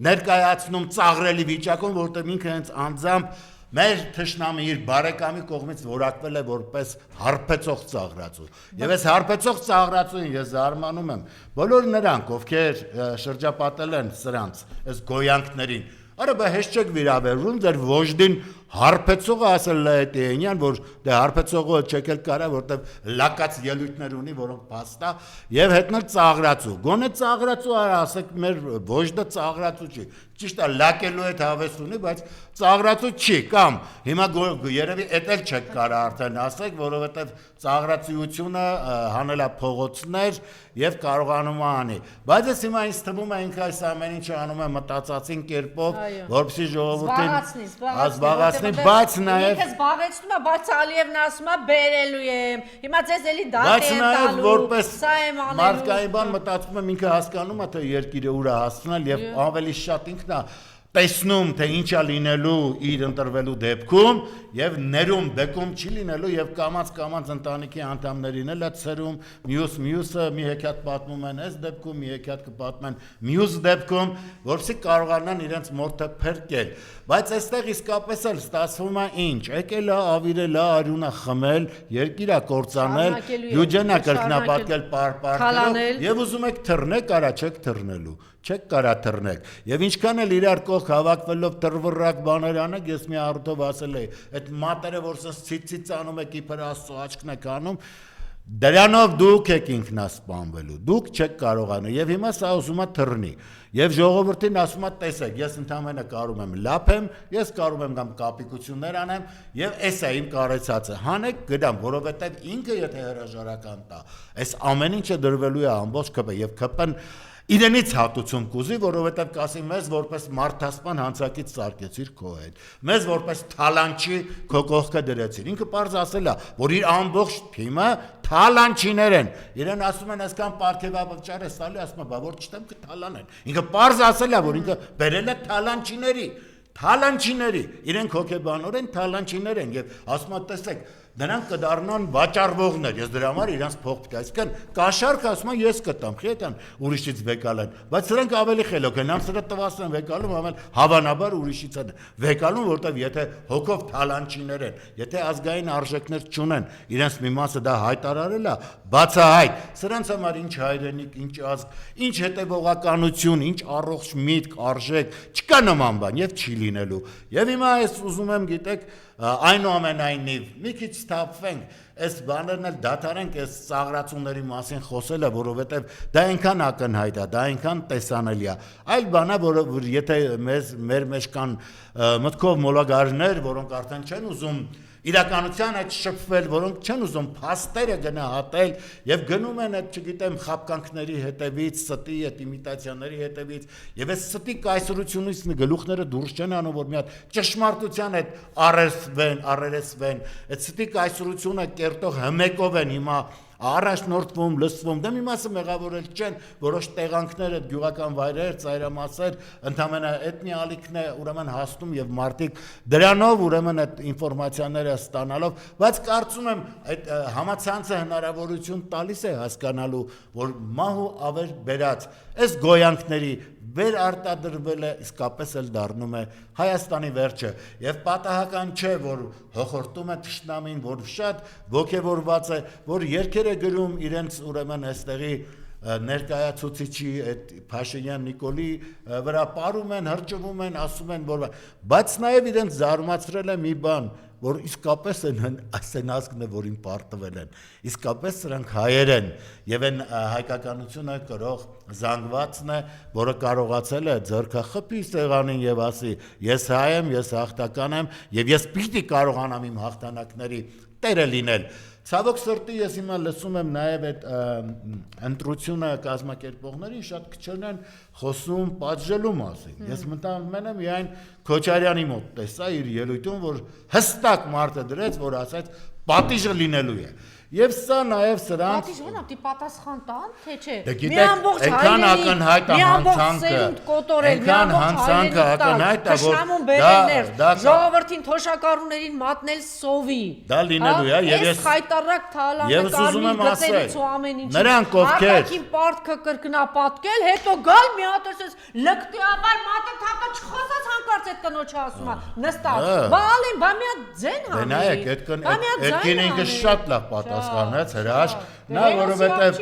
B: ներկայացնում ծաղրելի վիճակում, որովհետև ինքը հենց անձամբ մեր թշնամի իր բարեկամի կողմից որակվել է որպես հարբեցող ծաղրածու։ Եվ այս հարբեցող ծաղրածուին ես զարմանում եմ բոլոր նրանք, ովքեր շրջապատել են սրանց, այս գոյանքներին, Արա բա հեշտ չեք վիրաբերվում, ձեր ոժդին հարբեցողը ասել է Տենյան, որ դե հարբեցողը չեք էլ կարա, որտեվ լակած ելույթներ ունի, որոնք փաստա, եւ հետնել ծաղրածու։ Գոնե ծաղրածու արա, ասեք մեր ոժդը ծաղրածու չի։ Ճիշտ է, լակելու հետ հավես ունի, բայց ծաղրածու չի, կամ հիմա երևի էտել չեք կարա արդեն ասեք, որովհետեւ ծաղրածիությունը հանել է փողոցներ եւ կարողանում է անի։ Բայց ես հիմա ինձ թվում է ինքը այս ամեն ինչը անում է մտածածին կերպով, որպեսզի ժողովրդին զբաղացնի, բայց նաեւ
A: ինքը զբաղեցնում է, բայց Ալիևն ասում է բերելու եմ։ Հիմա ձեզ էլի դա
B: բայց նաեւ որպես
A: սա եմ անելու։
B: մարդկային բան մտածում եմ ինքը հասկանում է թե երկիրը ուր է հասցնել եւ ավելի շատ ինքն է տեսնում թե ինչ է լինելու իր ընտրվելու դեպքում եւ ներում բեկում չի լինելու եւ կամած ընտանիքի անդամներին էլ է ցերում մյուսը մի հեքիաթ պատմում են այս դեպքում մի հեքիաթ կպատմեն մյուս դեպքում որովհետեւ կարողանան իրենց մորթը փրկել բայց այստեղ իսկապես էլ ստացվում է ինչ եկել է ավիրել է արյունը խմել երկիրա կործանել յուջենա կրկնապատկել պարպարել եւ ուզում եք թռնեք արա չեք թռնելու չեք կարա թռնեք եւ ինչքան էլ իրար կողք հավաքվելով թռվռակ բաներ անեք ես մի առթով ասել եի այդ մատերը որ սենց ցիցից անում եք իբր աստծո աչքն եք անում դրանով դուք եք ինքնասպանվելու դուք չեք կարողանում եւ հիմա սա ուզում է թռնի եւ ժողովրդին ասում է տեսեք ես ընդամենը կարում եմ լափեմ ես կարում եմ կամ կապիկություններ անեմ եւ էսա իմ կարեցածը հանեք գնամ որովհետեւ ինքը եթե հրաժարական տա այս ամեն ինչը դրվելու է ամբողջ կպ եւ կպն Իրենից հատուցում կուզի, որովհետև կասի մեզ որպես մարդասպան հանցակից սարկեցիր քո հետ, մեզ որպես թալանչի քո կողքը դրեցիր, ինքը պարզ ասել է, որ իր ամբողջ թիմը թալանչիներ են, իրեն ասում են այսքան պարգևավճար է ստալի, ասում է, բա որ չտեմ կթալանեն, ինքը պարզ ասել է, որ ինքը բերել է թալանչիների, իրենք հոգեբանորեն թալանչիներ են և ասում է տեսեք, Նրանք կդառնան վաճառվողներ, ես դրա համար իրանց փող պետք է, այսինքն կաշառք ասում են ես կտամ, խիետան ուրիշից վեկալ են, բայց սրանք ավելի խելոք են, սրա տվասն են վեկալում, ամեն հավանաբար ուրիշից են վեկալում, որտեվ եթե հոգով թալանչիներ են, եթե ազգային արժեքներ չունեն, իրենց մի մասը դա հայտարարել է, բացահայտ, սրանց համար ինչ հայրենիք, ինչ ազգ, ինչ հետևողականություն, ինչ առողջ միտք, արժեք, չկա նման բան եւ չի լինելու։ Եվ հիմա ես ուզում եմ գիտեք այնուամենայնիվ մի քիչ սթափվենք, այս բաներն էլ դադարենք այս ծաղրացումների մասին խոսելը, որովհետև դա այնքան ակնհայտ է, դա այնքան տեսանելի է։ Այլ բան է, որ եթե մեր մեջ կան մտքով մոլագարներ, որոնք արդեն չեն ուզում իրականության այդ շփվել, որոնք չեն ուզում փաստերը գնահատել եւ գնում են այդ, չգիտեմ, խապկանքների հետևից, ստի այդ իմիտացիաների հետևից եւ այս ստի կայսրությունից գլուխները դուրս չեն անում, որ մի հատ ճշմարտության այդ առերեսվեն, այդ ստի կայսրությունը կերտող հմեկով են հիմա առաջնորդվում, լսվում, դե մի մասը մեղավորել չեն, որոշ տեղանքներ այդ գյուղական վայրեր, ծայրամասեր, ընդամենը էթնիա ալիքն է ուրեմն հասնում եւ մարդիկ դրանով ուրեմն այդ ինֆորմացիաները ստանալով, բայց կարծում եմ այդ համացանցը հնարավորություն տալիս է հասկանալու, որ մահու ավեր բերած այս գոյանքների վերարտադրվել է, իսկապես էլ դառնում է Հայաստանի վերջը եւ պատահական չէ, որ հոխորտում է թշնամին, որ շատ ոգևորված է, որ երկեր է գրում իրենց ուրեմն այստեղի ներկայացուցիչի այդ Փաշինյան Նիկոլի վրա պարում են, հրճվում են, ասում են, որ բայց նաեւ իրենց զարմացրել է մի բան, որ իսկապես այն ազգն է, որին պարտվել են, իսկապես սրանք հայեր են եւ այն հայկականությունը կրող զանգվածն է, որը կարողացել է ձեռքախփի սեղանին եւ ասի ես հայ եմ, ես հաղթական եմ եւ ես պիտի կարողանամ իմ հաղթանակների տերը լինել։ Ցավոք սրտի ես հիմա լսում եմ նաև այդ ընտրությունը կազմակերպողներին շատ քչերն են խոսում պատժելու մասին։ Ես մտածում եմ միայն Քոչարյանի մոտ տեսա իր ելույթում, որ հստակ մարդը դրեց, որ ասաց պատիժը լինելու է։ Եվ սա նաև սրանց
A: պատիժ ոնա պիտի պատասխան տան, թե չէ։
B: Մի ամբողջ հայրենի, մի ամբողջ սերունդ
A: կոտորել, մի ամբողջ հայրենի ակնհայտ է, որ ժողովրդին թոշակառուներին մատնել սովի։
B: Դա լինելու է, եւ ես
A: խայտարակ թալանը կարմիր գծերից ու ամեն ինչի։
B: Նրանք ովքեր
A: արտաքին պարտքը կրկնապատկել, հետո գալ մի հատ ասես լկտիաբար մատը թակը չխոսած հանկարծ այդ կնոջը ասում է նստած։ Բալին, բա մի հատ ձեն հանի։
B: Դե նայեք, այդ կինը շատ լավ պատասխանեց հրաշք, նա որովհետև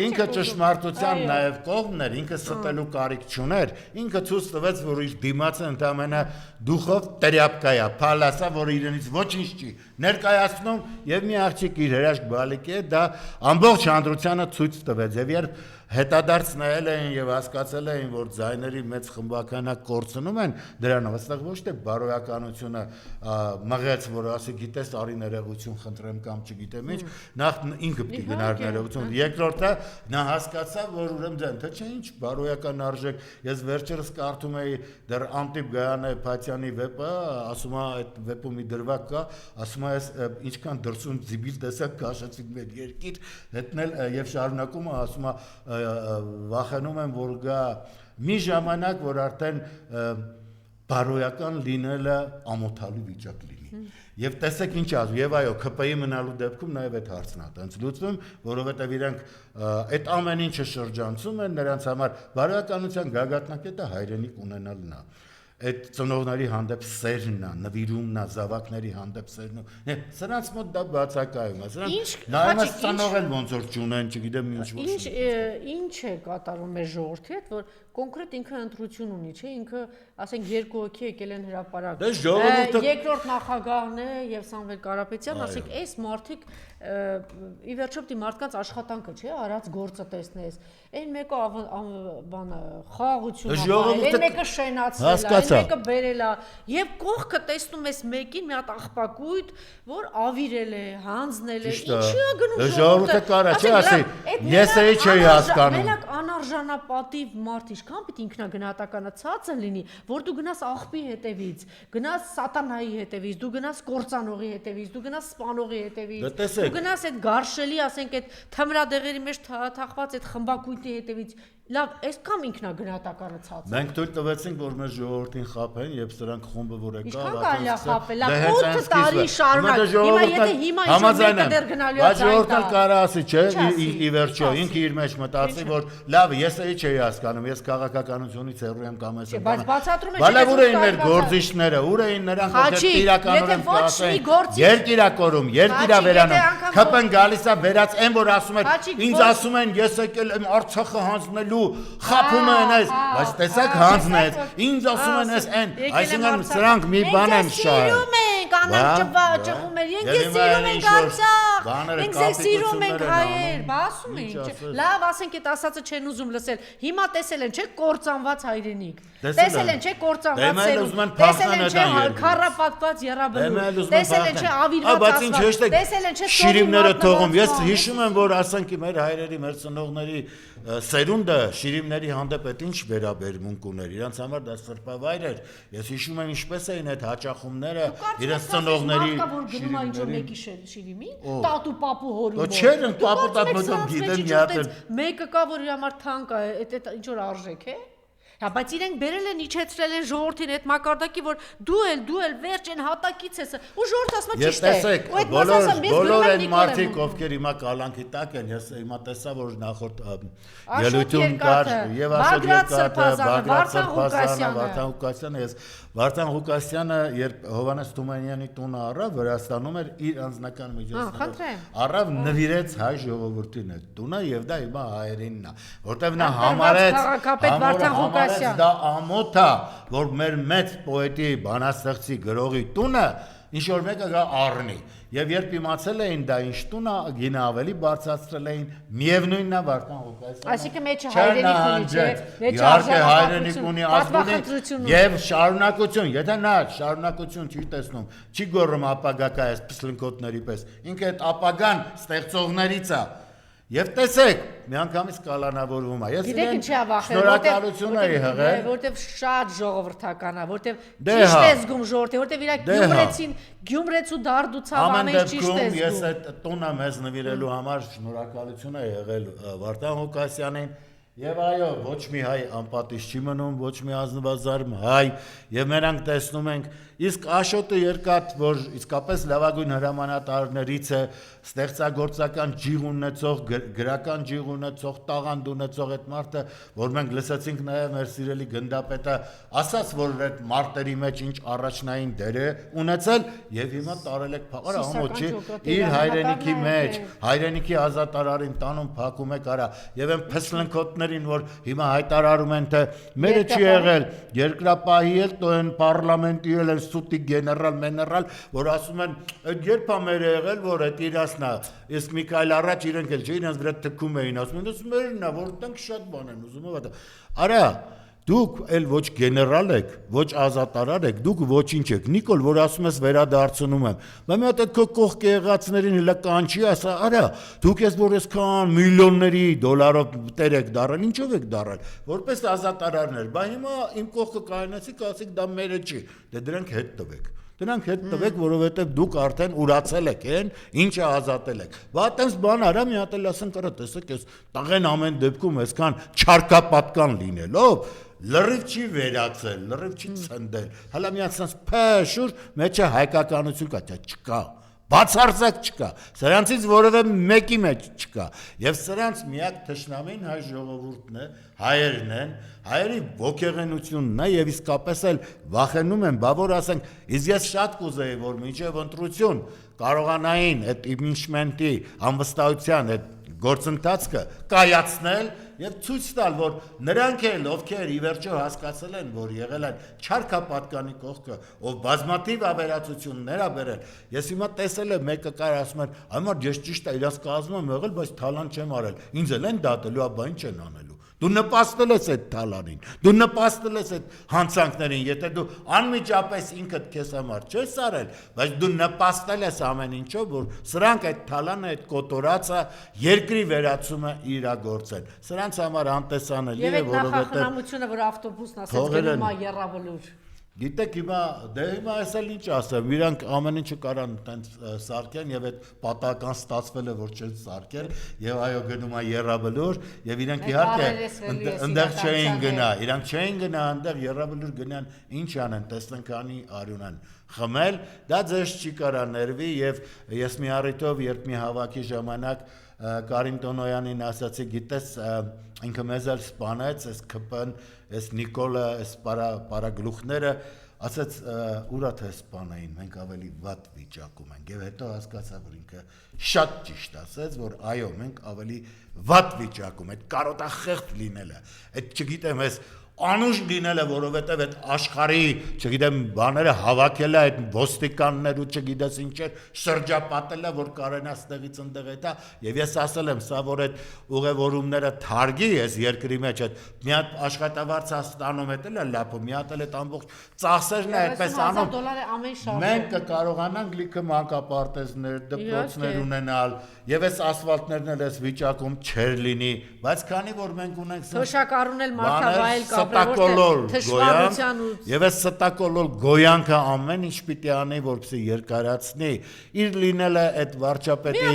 B: ինքը ճշմարտության նաև կողմն էր, ինքը ստելու կարիք չուներ, ինքը ցույց տվեց, որ իր դիմացը ընդամենը դուխով տրյապկա է, փալասա, որ իրենից ոչինչ չի ներկայացնում եւ մի աղջիկ իր հրաշք բալիկի է, դա ամբողջ հանրությանը ցույց տվեց եւ երբ հետադարձ նայել էին եւ հասկացել էին, որ ձայների մեծ խմբականակ կորցնում են դրանով, այստեղ ոչ թե բարոյականությունը մղեց, որ ասի գիտես արի ներողություն խնդրեմ կամ չգիտեմ ինչ, նախ ինքը պիտի գնար ներողություն, երկրորդը նա հասկացավ, որ ուրեմն թե չէ ինչ բարոյական արժեք, ես վերջերս կարդում էի դեռ Անտիպ Գայանե Փաթյանի վեպը, ասում է այդ վեպում մի դրվագ կա, ասում է ինչքան դրսում զիբիլ տեսակ քաշեցին մեր երկիր, հետնել եւ շարունակում է ասում է վախենում եմ, որ գա մի ժամանակ, որ արդեն բարոյական լինելը ամոթալի վիճակ լինի։ Եվ տեսեք ինչ ասում, եւ այո, ՔՊ-ի մնալու դեպքում նաեւ այդ հարցն է տենց լուծվում, որովհետեւ իրենք այդ ամեն ինչը շրջանցում են, նրանց համար բարոյականության գագաթնակետը հայրենիք ունենալն է։ Այդ ծնողների հանդեպ սերն է, նվիրումն է, զավակների հանդեպ սերն է։ Սրանց մոտ դա բացակայում է։ Սրանք նայած ծնողել ոնց որ չունեն, չգիտեմ ինչ։
A: Ինչ է կատարում մեր ժողովրդի հետ, որ կոնկրետ ինքը ընտրություն ունի, չէ՞, ինքը, ասենք, երկու հոգի եկել են հրապարակ։
B: Դե ժողովուրդը
A: երկրորդ նախագահն է եւ Սամվել Կարապետյան, ասենք, այս մարդիկ ի վերջո պիտի մարդկանց աշխատանքը, չէ՞, արած գործը տեսնես։ Այն մեկը բանը խաղաղություն ապրել, այն մեկը շենացրել, այն մեկը բերել է եւ կողքը տեսնում ես մեկին մի հատ աղբակույտ, որ ավիրել է, հանձնել է, ինչի է գնում
B: ժողովուրդը կարա չէ ասի, ես էի չէի հասկանում։
A: Մենակ անարժանապատիվ մարդ ինչքան պիտի ինքնագնահատականը ցածր լինի, որ դու գնաս աղբի հետևից, գնաս սատանայի հետևից, դու գնաս կործանողի հետևից, դու գնաս սպանողի հետևից, դու գնաս այդ գարշելի, ասենք այդ թմրադեղերի մեջ թաղված այդ խմբակույտի հետևից, լավ, այսքան ինքնագնահատականը ցածր։
B: Մենք թույլ տվեցինք, որ մեր ժողովրդին խաբեն, եւ սրանք խումբը որ եկա,
A: ինչքան կարելի է խաբել, լավ, 8 տարի շարունակ։ Հիմա եթե մեկը դեռ գնալու է
B: ժողովուրդը կարա ասի, չէ, ի վերջո ինքը իր մեջ մտածի, որ լավ, ես էի չէի հասկանում, ես քաղաքականությունից հեռու եմ կամ ես եմ։
A: Բայց բացատրում է,
B: բալա ուր էին մեր գործիչները, ուր էին նրանք, ովքեր իրականորեն կասեն, երկիրակորում, երկիրավերանում, ԿՊ-ն գալիս է վերած այն, որ ասում են, ինձ ասում են, ես եկել եմ Արցախը հանձնելու, խափում են այս, բայց տեսակ հանձնեց, ինձ ասում են այս այն, այսինքն սրանք մի բան են շահել։
A: կանանց ճղում էր, ենք սիրում ենք Արցախ, ենք սիրում ենք հայեր, բա ասում են, լավ ասենք այդ ասածը չեն ուզում լսել, հիմա տեսել են, չէ, կործանված հայրենիք, տեսել են, չէ, կործանված սերունդ, տեսել են, չէ, քարապատված եռաբլուր, տեսել են, չէ, ավիրված ասված, տեսել են, չէ,
B: շիրիմները թողում, ես հիշում եմ, որ ասենք մեր հայրերի, մեր ծնողների սերունդը շիրիմների հանդեպ այդ ինչ վերաբերմունք ուներ, իրանց համար դա սրբավայր էր, ես հիշում եմ ինչպես էին այդ հաճախումները իրենց ծնողների
A: շիրիմի, տատու պապու հորի
B: մոտ, չէր, պապու տատու գիտեմ մի հատ
A: մեկը կա, որ իր համար թանկ է, այդ ինչ որ արժեք է, բայց իրենք բերել են իջեցրել են ժողովրդին այդ մակարդակի, որ դու էլ վերջ են հատակից ես, ու ժողովուրդը ասում է ճիշտ է, ու այդ մասը
B: բոլոր այն մարդիկ, ովքեր հիմա կալանքի տակ են, ես հիմա տեսա, որ նախորդ ելույթում կար եւ Աշոտ Երկաթը, Վարդան Ղուկասյանը, ես Վարդան Ղուկասյանը, երբ Հովհաննես Թումանյանի տունը առավ, Վրաստանում էր իր անձնական միջոցներով, առավ նվիրեց հայ ժողովրդին այդ տունը եւ դա հիմա հայերինն է, որտեվ նա համարեց դա ամոթ է, որ մեր մեծ պոետի, բանաստեղծի, գրողի տունը ինչ որ մեկը գա առնի։ Եվ երբ իմացել էին դա ինչ տուն է, գինը ավելի բարձրացրել էին, միևնույնն է Վարդան Ղուկասյանը։
A: Այսինքն մեջը հայրենիք ունի, չէ՞։
B: Իհարկե հայրենիք ունի, ազգունի եւ շարունակություն, եթե նա շարունակություն չի տեսնում, չի գոռում ապագա կա այս փսլնկոտների պես։ Ինքը այդ ապագան ստեղծողներից է։ Եվ տեսեք, միանգամից կալանավորվում է։ Ես իրեն շնորհակալություն եմ եղել,
A: որտեվ շատ ժողովրդական է, որտեվ ճիշտ է զգում ժողովրդը, որտեվ իրա Գյումրեցու դարդուցավ ամեն ճիշտ է զգում։
B: Ես այդ տունը մեզ նվիրելու համար շնորհակալություն եմ եղել Վարդան Ղուկասյանին։ Եվ այո, ոչ մի հայ անպատիժ չի մնում, ոչ մի ազնվազարմ հայ, եւ մենանք տեսնում ենք, իսկ Աշոտը Երկաթ, որ իսկապես լավագույն հրամանատարներից է, ստեղծագործական ջիղ ունեցող, գրական ջիղ ունեցող, տաղանդ ունեցող այդ մարդը, որ մենք լսեցինք նաեւ մեր սիրելի գնդապետը, ասաց, որ այդ մարտերի մեջ ինչ առաջնային դեր է ունեցել, եւ հիմա տարել եք փաղարա ամոթի իր հայրենիքի մեջ, հայրենիքի ազատարարին տանում փակում է կարա, եւ այն փսլնքոտներին, որ հիմա հայտարարում են, թե մերը չի եղել, երկրապահի էլ տո են պարլամենտի էլ են սուտի գեներալ, մեներալ, որ ասում են, այդ երբ է մերը եղել, որ այդ իրասն է, իսկ մի կայլ առաջ իրենք էլ չէ, իրենց վրա թքում էին, ասում են, դες մերն է, որ տենք շատ բան են ուզում է, արա, դուք էլ ոչ գեներալ եք, ոչ ազատարար եք, դուք ոչինչ եք, Նիկոլ, որ ասում ես վերադարձնում եմ, բա մի հատ այդ քո կողքի եղածներին հլը կանչի, ասա, արա, դուք ես որ այսքան միլիոնների դոլարով տեր եք դարել, ինչով եք դարել, որպես ազատարարներ, բա հիմա իմ կողքը կայնացիք, ասեք դա մերը չի, դե դրանք հետ տվեք։ Դրանք հետ տվեք, որովհետև դուք արդեն ուրացել եք, ինչը ազատել եք։ Բա այտենց բան արա մի հատ էլ ասեն կրա, տեսեք, այս տղեն ամեն դեպքում այսքան չարկապատկան լինելով, լրիվ չի վերացել, լրիվ չի ցնդել։ Հələ մի հատ sense փշուր մեջը հայկականություն կա, չկա։ Բացարձակ չկա, սրանցից որևէ մեկի մեջ չկա, եւ սրանց միակ թշնամին հայ ժողովուրդն է, հայերն են, հայերի ոգեղենությունն է եւ իսկապես էլ վախենում են, բա որ ասենք, իսկ ես շատ կուզեի, որ մինչեւ ընտրություն կարողանային այդ իմիջմենտի անվստահության այդ գործընթացը կայացնել եւ ցույց տալ, որ նրանք էլ ովքեր ի վերջո հասկացել են, որ եղել են չարքապատկանի կողքը, ով բազմաթիվ ավերածություններ ա բերել։ Ես հիմա տեսել եմ մեկը կար ասում են, «Այմար ես ճիշտ է, իրաց կազմում եմ եղել, բայց թալան չեմ արել»։ Ինձ էլ են դատելու, ապա ինչ են անելու։ Դու նպաստել ես այդ թալանին, դու նպաստել ես այդ հանցանքներին, եթե դու անմիջապես ինքդ քեզ համար չես արել, բայց դու նպաստել ես ամեն ինչով, որ սրանք այդ թալանը, այդ կոտորածը երկրի վերացումը իրագործեն։ Սրանց համար անտեսանելի է,
A: որովհետև եւ այդ նախախնամությունը, որ ավտոբուսն ասեց գնում է Եռաբլուր։
B: Գիտեք հիմա այս էլ ինչ ասեմ, իրանք ամեն ինչը կարան տենց սարքեն եւ այդ պատահական ստացվել է որ չեն սարքել եւ այո գնում է Եռաբլուր եւ իրանք իհարկե այնտեղ չէին գնա, իրանք չէին գնա այնտեղ Եռաբլուր գնան ինչ անեն, տեսնենք անի արյուն են խմել, դա ձեզ չի կարա ներվի եւ ես մի առիթով երբ մի հավաքի ժամանակ Կարին Տոնոյանին ասացի, գիտես, ինքը մեզ էլ սպանեց, այս ԿՊ-ն, այս Նիկոլը, այս պարագլուխները, ասաց, ուրա թե սպանային, մենք ավելի վատ վիճակում ենք, եւ հետո հասկացա, որ ինքը շատ ճիշտ ասեց, որ այո, մենք ավելի վատ վիճակում, այդ կարոտախեղտ լինելը, այդ չգիտեմ, այս անուշ լինելը, որովհետև այդ աշխարհի, չգիտեմ, բաները հավաքել է այդ ոստիկաններ ու չգիտես ինչեր շրջապատել է, որ կարենա ստեղից ընդեղ հետա, եւ ես ասել եմ, սա որ այդ ուղևորումները թարգի ես երկրի մեջ այդ մի հատ աշխատավարձ ստանում է դել լապը, մի հատ էլ այդ ամբողջ ծախսերն է այդպես անում։ Մենք կկարողանանք լիքը մանկապարտեզներ, դպրոցներ ունենալ, եւ այս ասֆալտներն էլ այս վիճակում չեր լինի, բայց քանի որ մենք ունենք
A: թոշակառունել մարդավայել
B: կապրել թշվառության եւ այս ստակոլոր գոյանքը ամեն ինչ պիտի անի, որպեսզի երկարացնի իր լինելը այդ վարչապետի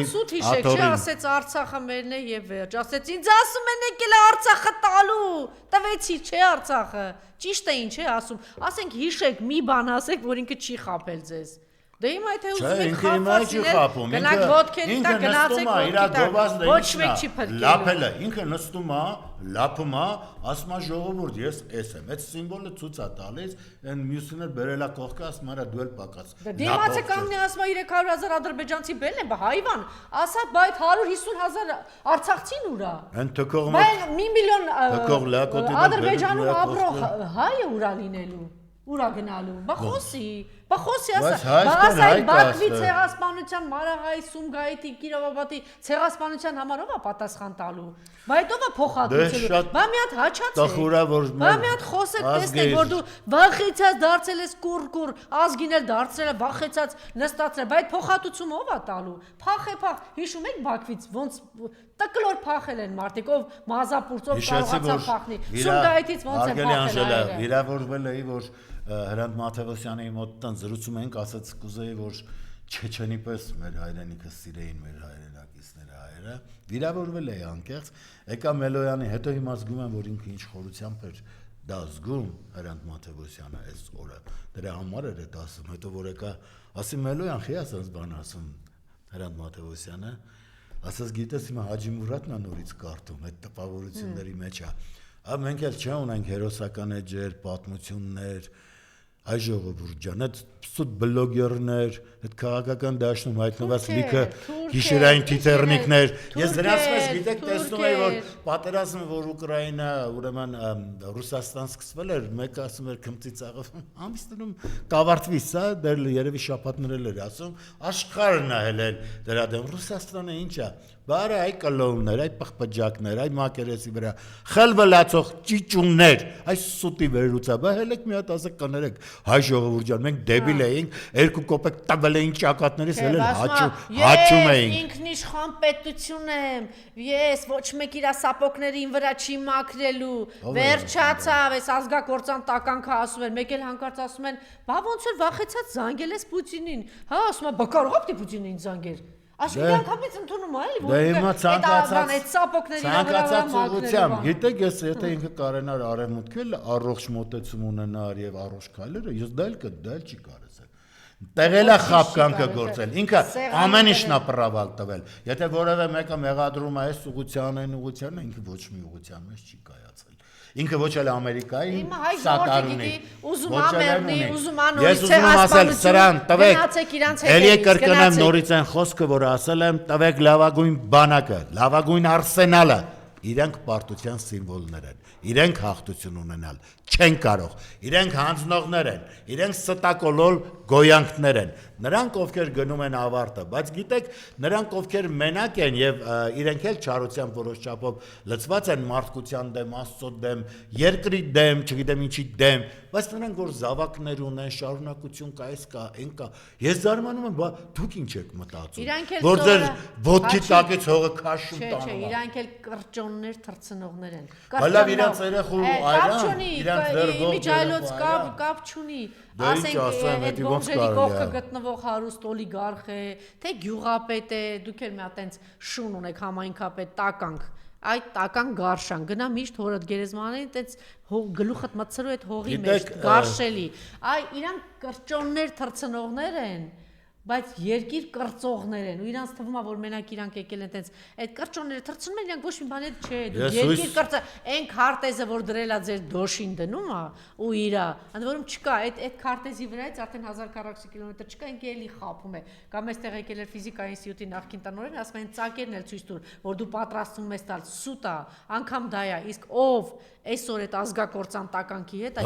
A: աթոռին։ Ասեց Արցախը մերն է եւ վերջ, ասեց ինձ ասում են եկել Արցախը տալու, տվեցի չէ Արցախը, ճիշտ է ինչ է ասում, ասենք հիշեք մի բան ասեք, որ ինքը չի խապել ձեզ։ Դե հիմա եթե ուզում եք խափասինել, գնաք ոտքերի տակ գնացեք ոտքի տակ, ոչ մեկ չի փրկելու։
B: Լափելը, ինքը նստում է, լափում է, ասում է ժողովուրդ, ես էս եմ, այդ սիմվոլը ցույց է տալիս, այն մյուսները բերել է կողքը, ասում է դու էլ պակաս։
A: Դիմացը կանգնի ասում է 300,000 ադրբեջանցի բերել են, բա Հայվան, ասա բայց 150,000 արցախցին ուրա։
B: Այն թքող
A: բայց 1 միլիոն ադրբեջանում ապրող հայը ուրա լինելու, ուրա գնալու, բա խոսի ասա, ասա Բաքվի ցեղասպանության Մարաղայի, Սումգայիթի, Կիրովաբադի ցեղասպանության համար ով է պատասխան տալու։ Բայց ով է փոխհատուցելու։ Բա մի հատ հաչած է։ Բա մի հատ խոսեք, տեսնեք, որ դու վախեցած դարձել ես կուր, ազգին էլ դարձրել է վախեցած նստածել, բայց փոխհատուցում ով է տալու։ Փախ, հիշում եք Բաքվից ոնց տկլոր փախել են մարդիկ, ով մազապուրծով կարողացավ փախնի։ Սումգայիթից ոնց է փախել։
B: Վիրավորվել էի, որ Հրանտ Մաթևոսյանի մոտ տան զրուցում ենք, ասաց կուզեի, որ Չեչենի պես մեր հայրենիքը սիրեին մեր հայրենակիցները հայերը, վիրավորվել էի անկեղծ, եկա Մելոյանի, հետո հիմա զգում եմ, որ ինքը ինչ խորությամբ էր դա զգում Հրանտ Մաթևոսյանը այս օրը, դրա համար էր այդ ասում, հետո որ եկա, ասի Մելոյան, խի ասած բան ասում Հրանտ Մաթևոսյանը, ասաց գիտես հիմա Հաջի Մուրադն է նորից կարդում, այդ տպավորությունների մեջ է, մենք էլ չունենք հերոսական էջեր, պատմություններ, այ ժողովուրդ ջան, այդ սուտ բլոգերներ, այդ քաղաքական դաշտում հայտնված լիքը գիշերային թիթեռնիկներ, ես դրանց մեջ գիտեք տեսնում եի, որ պատերազմը, որ Ուկրաինա, ուրեմն Ռուսաստան սկսվել էր, մեկը ասում էր քմծի ծաղով, ամիսներում կավարտվի սա, դեռ երևի շաբաթներ էր ասում, աշխարհն է հելել դրա դեմ, Ռուսաստանը ինչ է, բարը այ կլոններ, այ պղպջակներ, այ մակերեսի վրա, խլվլացող ճիճուններ, այ սուտի վերլուծաբա, հելեք մի հատ ասեք կներեք, հայ ժողովուրդ ջան, մենք դեբիլ էինք, 2 կոպեկ տվել էին ճակատներից, էլ հաչում էինք։
A: Ինքնիշխան պետություն եմ, ես ոչ մեկ իր սապոկներին վրա չի մաքրելու, վերջացավ, այս ազգակործան տականքը ասում են, մեկ էլ հանկարծ ասում են, բա ոնց որ վախեցած զանգել ես Պուտինին, հա, ասում է, բա կարող է Պուտինին զանգեր։ Աշխիլյանքից ընդունում է, էլի, որ այդ սապոկների
B: ցանկացած գիտեք, ես եթե ինքը կարենար արևմուտք էլ առողջ մոտեցում ունենար եւ առողջ քայլերը, ես դա էլ չի կարծել։ Տեղել է խապկանքը գործել, ինքը ամեն ինչն է պրավալ տվել։ Եթե որևէ մեկը մեղադրում է այս ուղղության, այն ուղղության, ինքը ոչ մի ուղղության մեջ չի կայացել։ Ինքը ոչ էլ Ամերիկայի սատար ունի։
A: Ուզում ամերնի, ուզում անորից
B: ես ուզում եմ ասել սրան տվեք, էլի կրկնեմ նորից այն խոսքը, որ ասել եմ, տվեք լավագույն բանակը, լավագույն արսենալը, իրենք պարտության սիմվոլներ են, իրենք հաղթություն ունենալ չեն կարող, իրենք հանձնողներ են, իրենք ստակոլոլ գոյանքներ են, նրանք ովքեր գնում են ավարտը, բայց գիտեք, նրանք ովքեր մենակ են եւ իրենք էլ չարությամբ որոշ չափով լծված են մարդկության դեմ, Աստծո դեմ, երկրի դեմ, չգիտեմ ինչի դեմ, բայց նրանք որ զավակներ ունեն, շարունակություն կա, այս կա, այն կա, ես զարմանում եմ, բա դուք ինչ եք մտածում, որ ձեր ոտքի տակից հողը քաշում տանում։
A: Չէ, իրանք էլ կրճոններ թռցնողներ են։
B: Հələ իրանք երախու այրան, իրանք վերբող
A: միջայլոց կապ չունի։ Ասենք այդ բոմժերի կողքը գտնվող հարուստ օլիգարխ է, թե գյուղապետ է, դուք էլ մի հատ այնց շուն ունեք համայնքապետ, տականք, այդ տական գարշան, գնա միշտ հորդ գերեզմանին, այդպես գլուխդ մտցրու այդ հողի մեջ, գարշելի, այ իրանք կրճոններ թռցնողներ են, բայց երկիր կրծողներ են ու իրանց թվում է որ մենակ իրանք եկել են տենց այդ կրճոնները թռցնում են իրանք ոչ մի բան չէ դու երկիր կրծը այն քարտեզը որ դրելա ձեր դոշին դնում է ու իրա ընդ որում չկա այդ քարտեզի վրայից արդեն 1000 քառակուսի կիլոմետր չկա ինքը էլի խափում է կամ այստեղ եկել էր ֆիզիկայի ինստիտուտի նախկին տնօրենը ասում են ծակերն էլ ցույց տուր որ դու պատրաստվում ես տալ սուտ է անգամ դա է իսկ ով այսօր այդ ազգակործան տականքի հետ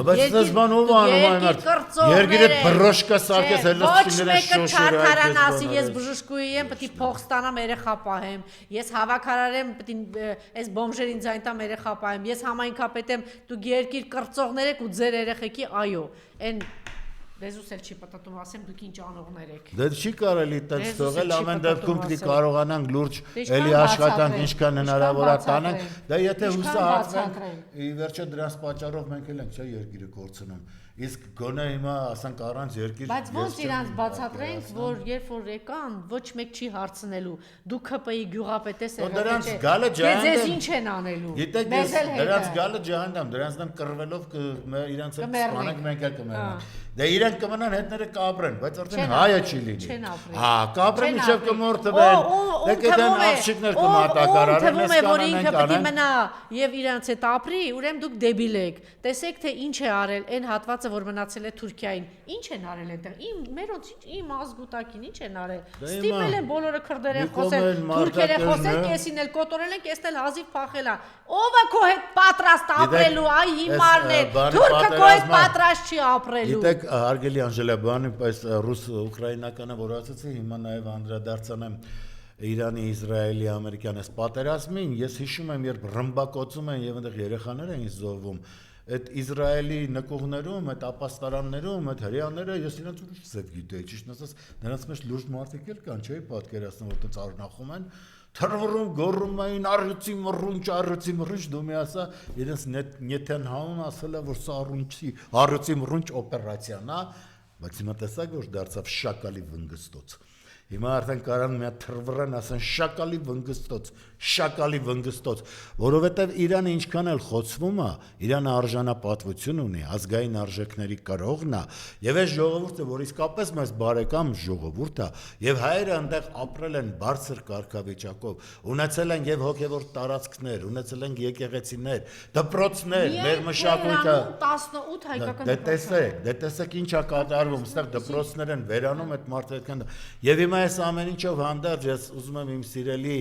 B: երկիրը բրոշկա սարքես հելստիները շոշուրը
A: Թարթարանասի ես բժշկուհի եմ, պետք է փող ստանամ երեխա պահեմ։ Ես հավաքարար եմ, պետք է այս բոմժերին ձայն տամ երեխա պահեմ։ Ես համայնքապետ եմ, դուք երկիր կրծողներ եք ու ձեր երեխեքի այո։ Այն Դեզուս էլ չի պատտում ասեմ դուք ինչ անողներ եք։
B: Դա չի կարելի տենց թողել ամեն դեպքում պիտի կարողանանք լուրջ էլի աշխատանք ինչքան հնարավոր է տանենք։ Դա եթե հուսահատվենք, ի վերջո դրանց պատճառով մենք էլ ենք չէ երկիրը կորցնում։ Իսկ գոնե հիմա ասենք առանց երկիր
A: Բայց ոնց իրանց բացատրենք, որ երբ որ եկան, ոչ մեկ չի հարցնելու։ Դու ԿՊ-ի գյուղապետես եղեք։
B: Դրանց գալը ջահանդամ։
A: Ձեզ ինչ են անելու։
B: Գիտեք, դրանց գալը ջահանդամ, դրանց դեմ կռվելով իրանց հետ սպանենք մենք էլ կմեռնենք։ Դե իրենք կմնան հետները կապրեն, բայց արդեն հայը չի լինի։ Հա, կապրեն իջև կմորթվեն։ Դե կդեն աղջիկներ կմատակարարեն,
A: թվում է որ ինքը պետք է մնա եւ իրանց հետ ապրի, ուրեմն դուք դեբիլ եք։ Տեսեք թե ինչ է արել այն հատվածը, որ մնացել է Թուրքիային։ Ինչ են արել այնտեղ։ Մերոնց իմ ազգուտակին ինչ են արել։ Ստիպել են բոլորը քրդերեն խոսել, թուրքերեն խոսել, կեսին էլ կոտորել են, կեսն էլ հազիվ փախել է։ Ո՞վ է քո հետ պատրաստ ապրելու, այ հիմարն է։ Թուրքը քո հետ պատրաստ չի ապրելու։
B: Հարգելի Անժելա, բանը այս ռուս-ուկրաինականը որ ասացի, հիմա նաև անդրադարձանեմ Իրանի, Իսրայելի, ամերիկյան այս պատերազմին, ես հիշում եմ, երբ ռմբակոծում են եւ այնտեղ երեխաներ էին զոհվում, այդ Իսրայելի նկուղներում, այդ ապաստարաններում, այդ հрьяաները ես իրենց ուրիշ զետ գիտեի, ճիշտ ասած, նրանց մեջ լուրջ մարդիկ էլ կան, չէ՞, պատկերացնում որ տենց արնախում են Թռվռում գոռում էին առյուծի մռունչ դու մի ասա իրենց Նեթանյահուն ասել է որ սա առյուծի մռունչ օպերացիան է բայց հիմա տեսակ որ դարձավ շակալի վնգստոց հիմա արդեն կարան մի հատ թռվռան ասեն շակալի վնգստոց որովհետև Իրանը ինչքան էլ խոցվում է Իրանը արժանապատվություն ունի ազգային արժեքների կրողն է եւ այս ժողովուրդը որ իսկապես մեզ բարեկամ ժողովուրդ է եւ հայերը այնտեղ ապրել են բարձր կարգավիճակով ունեցել են եւ հոգեվոր տարածքներ ունեցել են եկեղեցիներ դպրոցներ մեր մշակույթը
A: 18 հայկական
B: տեսեք ինչ է կատարվում այստեղ դպրոցներ են վերանում այդ մարդը այդքան եւ հիմա այս ամեն ինչով հանդերձ ես ուզում եմ իմ սիրելի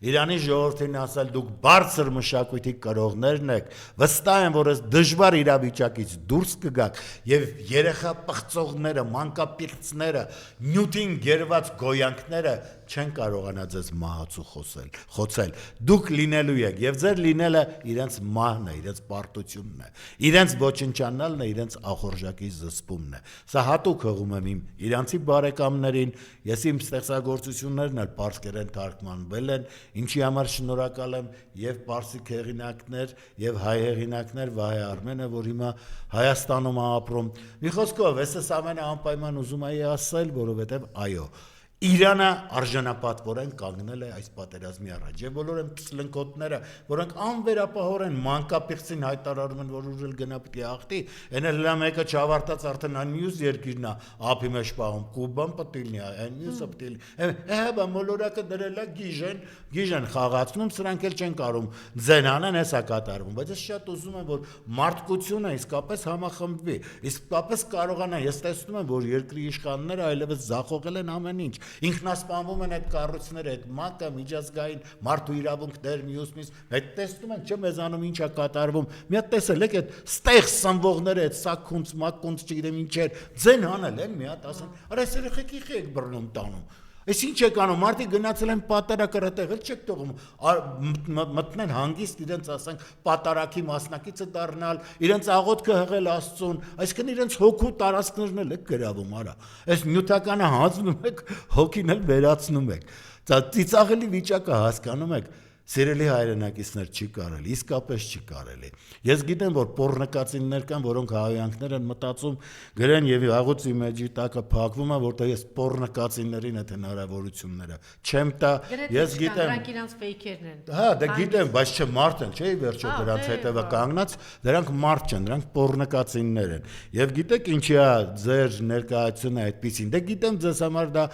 B: Իրանի ժողովրդին ասել դուք բարձր մշակույթի կրողներն եք վստահ եմ որ այս դժվար իրավիճակից դուրս կգաք եւ երեխա պղծողները մանկապիղծները նյութին գերված գոյանքները չեն կարողանա ձեզ մահացու խոցել դուք լինելու եք եւ ձեր լինելը իրենց մահն է իրենց պարտությունն է իրենց ոչնչանալն է իրենց ախորժակի զսպումն է սա հատուկ հղում եմ իմ իրանցի բարեկամներին ես իմ ստեղծագործություններն էլ պարսկերեն թարգմանվել են ինչի համար շնորհակալ եմ եւ պարսիկ հեղինակներ եւ հայ հեղինակներ Վահե Արմենը որ հիմա Հայաստանում է ապրում մի խոսքով ես ամենը անպայման ուզում եի ասել որովհետեւ այո Իրանը արժանապատվորեն կանգնել է այս պատերազմի առաջ եւ բոլոր այն փսլնկոտները որոնք անվերապահորեն մանկապիղծին հայտարարում են որ ուժել գնա պիտի ախտի այն էլ մեկը չավարտած արդեն այն մյուս երկիրն է ափի մեջ պահում Կուբան պետք լինի այն մյուսը պետք բա մոլորակը դրել է գիժեն խաղացնում սրանք էլ չեն կարող ձեն անեն հեսա կատարվում բայց ես շատ ուզում եմ որ մարդկությունը իսկապես համախմբվի իսկապես կարողանա ես տեսնում եմ որ երկրի իշխանները այլևս զախողել են ամեն ինչ ինքնասպանվում են այդ կառույցները, այդ մակը, միջազգային մարդու իրավունքներ, մյուս, այդ տեսնում ենք, չէ՞ մեզանում ինչ է կատարվում։ Մի հատ տեսել եք այդ ստեղ սնվողները, այդ սակունց, մակունց, չգիտեմ ինչեր, ձեն հանել են, մի հատ ասեն, արա այս երեխեք եք բռնում տանում։ Այս ինչ եք անում, մարդիկ գնացել են պատարակրատեղ, էլ չեք թողում մտնեն հանգիստ իրենց ասենք պատարակի մասնակիցը դառնալ, իրենց աղոթքը հղել Աստծուն, այսինքն իրենց հոգու տարածքներն էլ եք գրավում, արա։ Այս նյութականը հանձնում եք, հոգին էլ վերացնում եք։ Ծիծաղելի վիճակը հասկանում եք։ Սիրելի հայրենակիցներ, չի կարելի, իսկապես չի կարելի։ Ես գիտեմ, որ պոռնկացիներ կան, որոնք հայոյանքներ են մտածում, գրեն եւ աղուց իմեջի տակը փակվում է, որտեղ ես պոռնկացիներին այդ հնարավորությունները չեմ տա, ես գիտեմ։
A: Դրանք իրանց ֆեյքերն են։
B: Հա, դա գիտեմ, բայց չէ մարդ են, չէ՞ վերջո դրանց հետևը կանգնած, դրանք մարդ չեն, դրանք պոռնկացիներ են։ Եվ գիտեք ինչի է ձեր ներկայությունը այդպեսին։ Դե գիտեմ ձեզ համար դա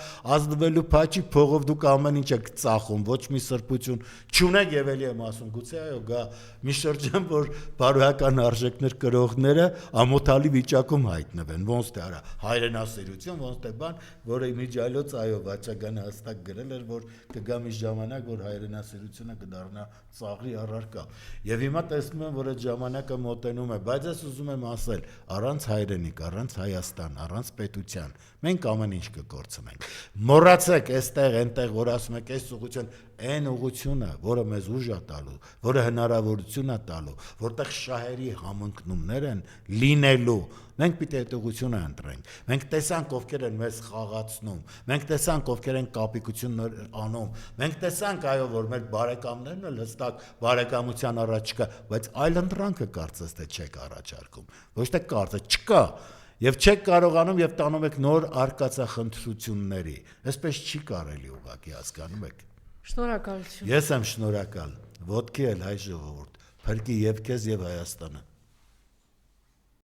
B: ազդվելու փաչի փողով դուք ամեն ինչ եք ծախում, ոչ մի սրբություն չունեք եւ էլի եմ ասում, գուցե այո, գա մի շրջան, որ բարոյական արժեքներ կրողները ամոթալի վիճակում հայտնվեն, ոնց թե արա հայրենասիրություն, ոնց թե բան, որը իմիջիալոց այո, Վաչագանը հստակ գրել էր, որ կգա մի ժամանակ, որ հայրենասիրությունը կդառնա ծաղրի առարկա։ Եվ հիմա տեսնում եմ, որ այդ ժամանակը մոտենում է, բայց ես ուզում եմ ասել, առանց հայրենիք, առանց Հայաստան, առանց պետության, մենք ամեն ինչ կկորցնենք։ Մոռացեք այստեղ, այնտեղ, որ ասում եք, այս ուղղություն, այն ուղղությունը, որը մեզ ուժ է տալու, որը հնարավորություն է տալու, որտեղ շահերի համընկնումներ են լինելու, մենք պիտի այդ ուղղությունը ընտրենք։ Մենք տեսանք ովքեր են մեզ խաղացնում, մենք տեսանք ովքեր են կապիկություններ անում, մենք տեսանք այո, որ մեր բարեկամներն էլ հստակ բարեկամության առաջ կա, բայց այլ ընտրանքը կարծես թե չեք առաջարկում։ Ոչ թե կարծես չկա։ Եվ չեք կարողանում եւ տանում եք նոր արկածախնդրությունների։ Այսպես չի կարելի ուղղակի հասկանում եք։
A: Շնորհակալություն։
B: Ես եմ շնորհակալ։ Ոտքի էլ հայ ժողովուրդ։ Փրկի եւ քեզ եւ Հայաստանը։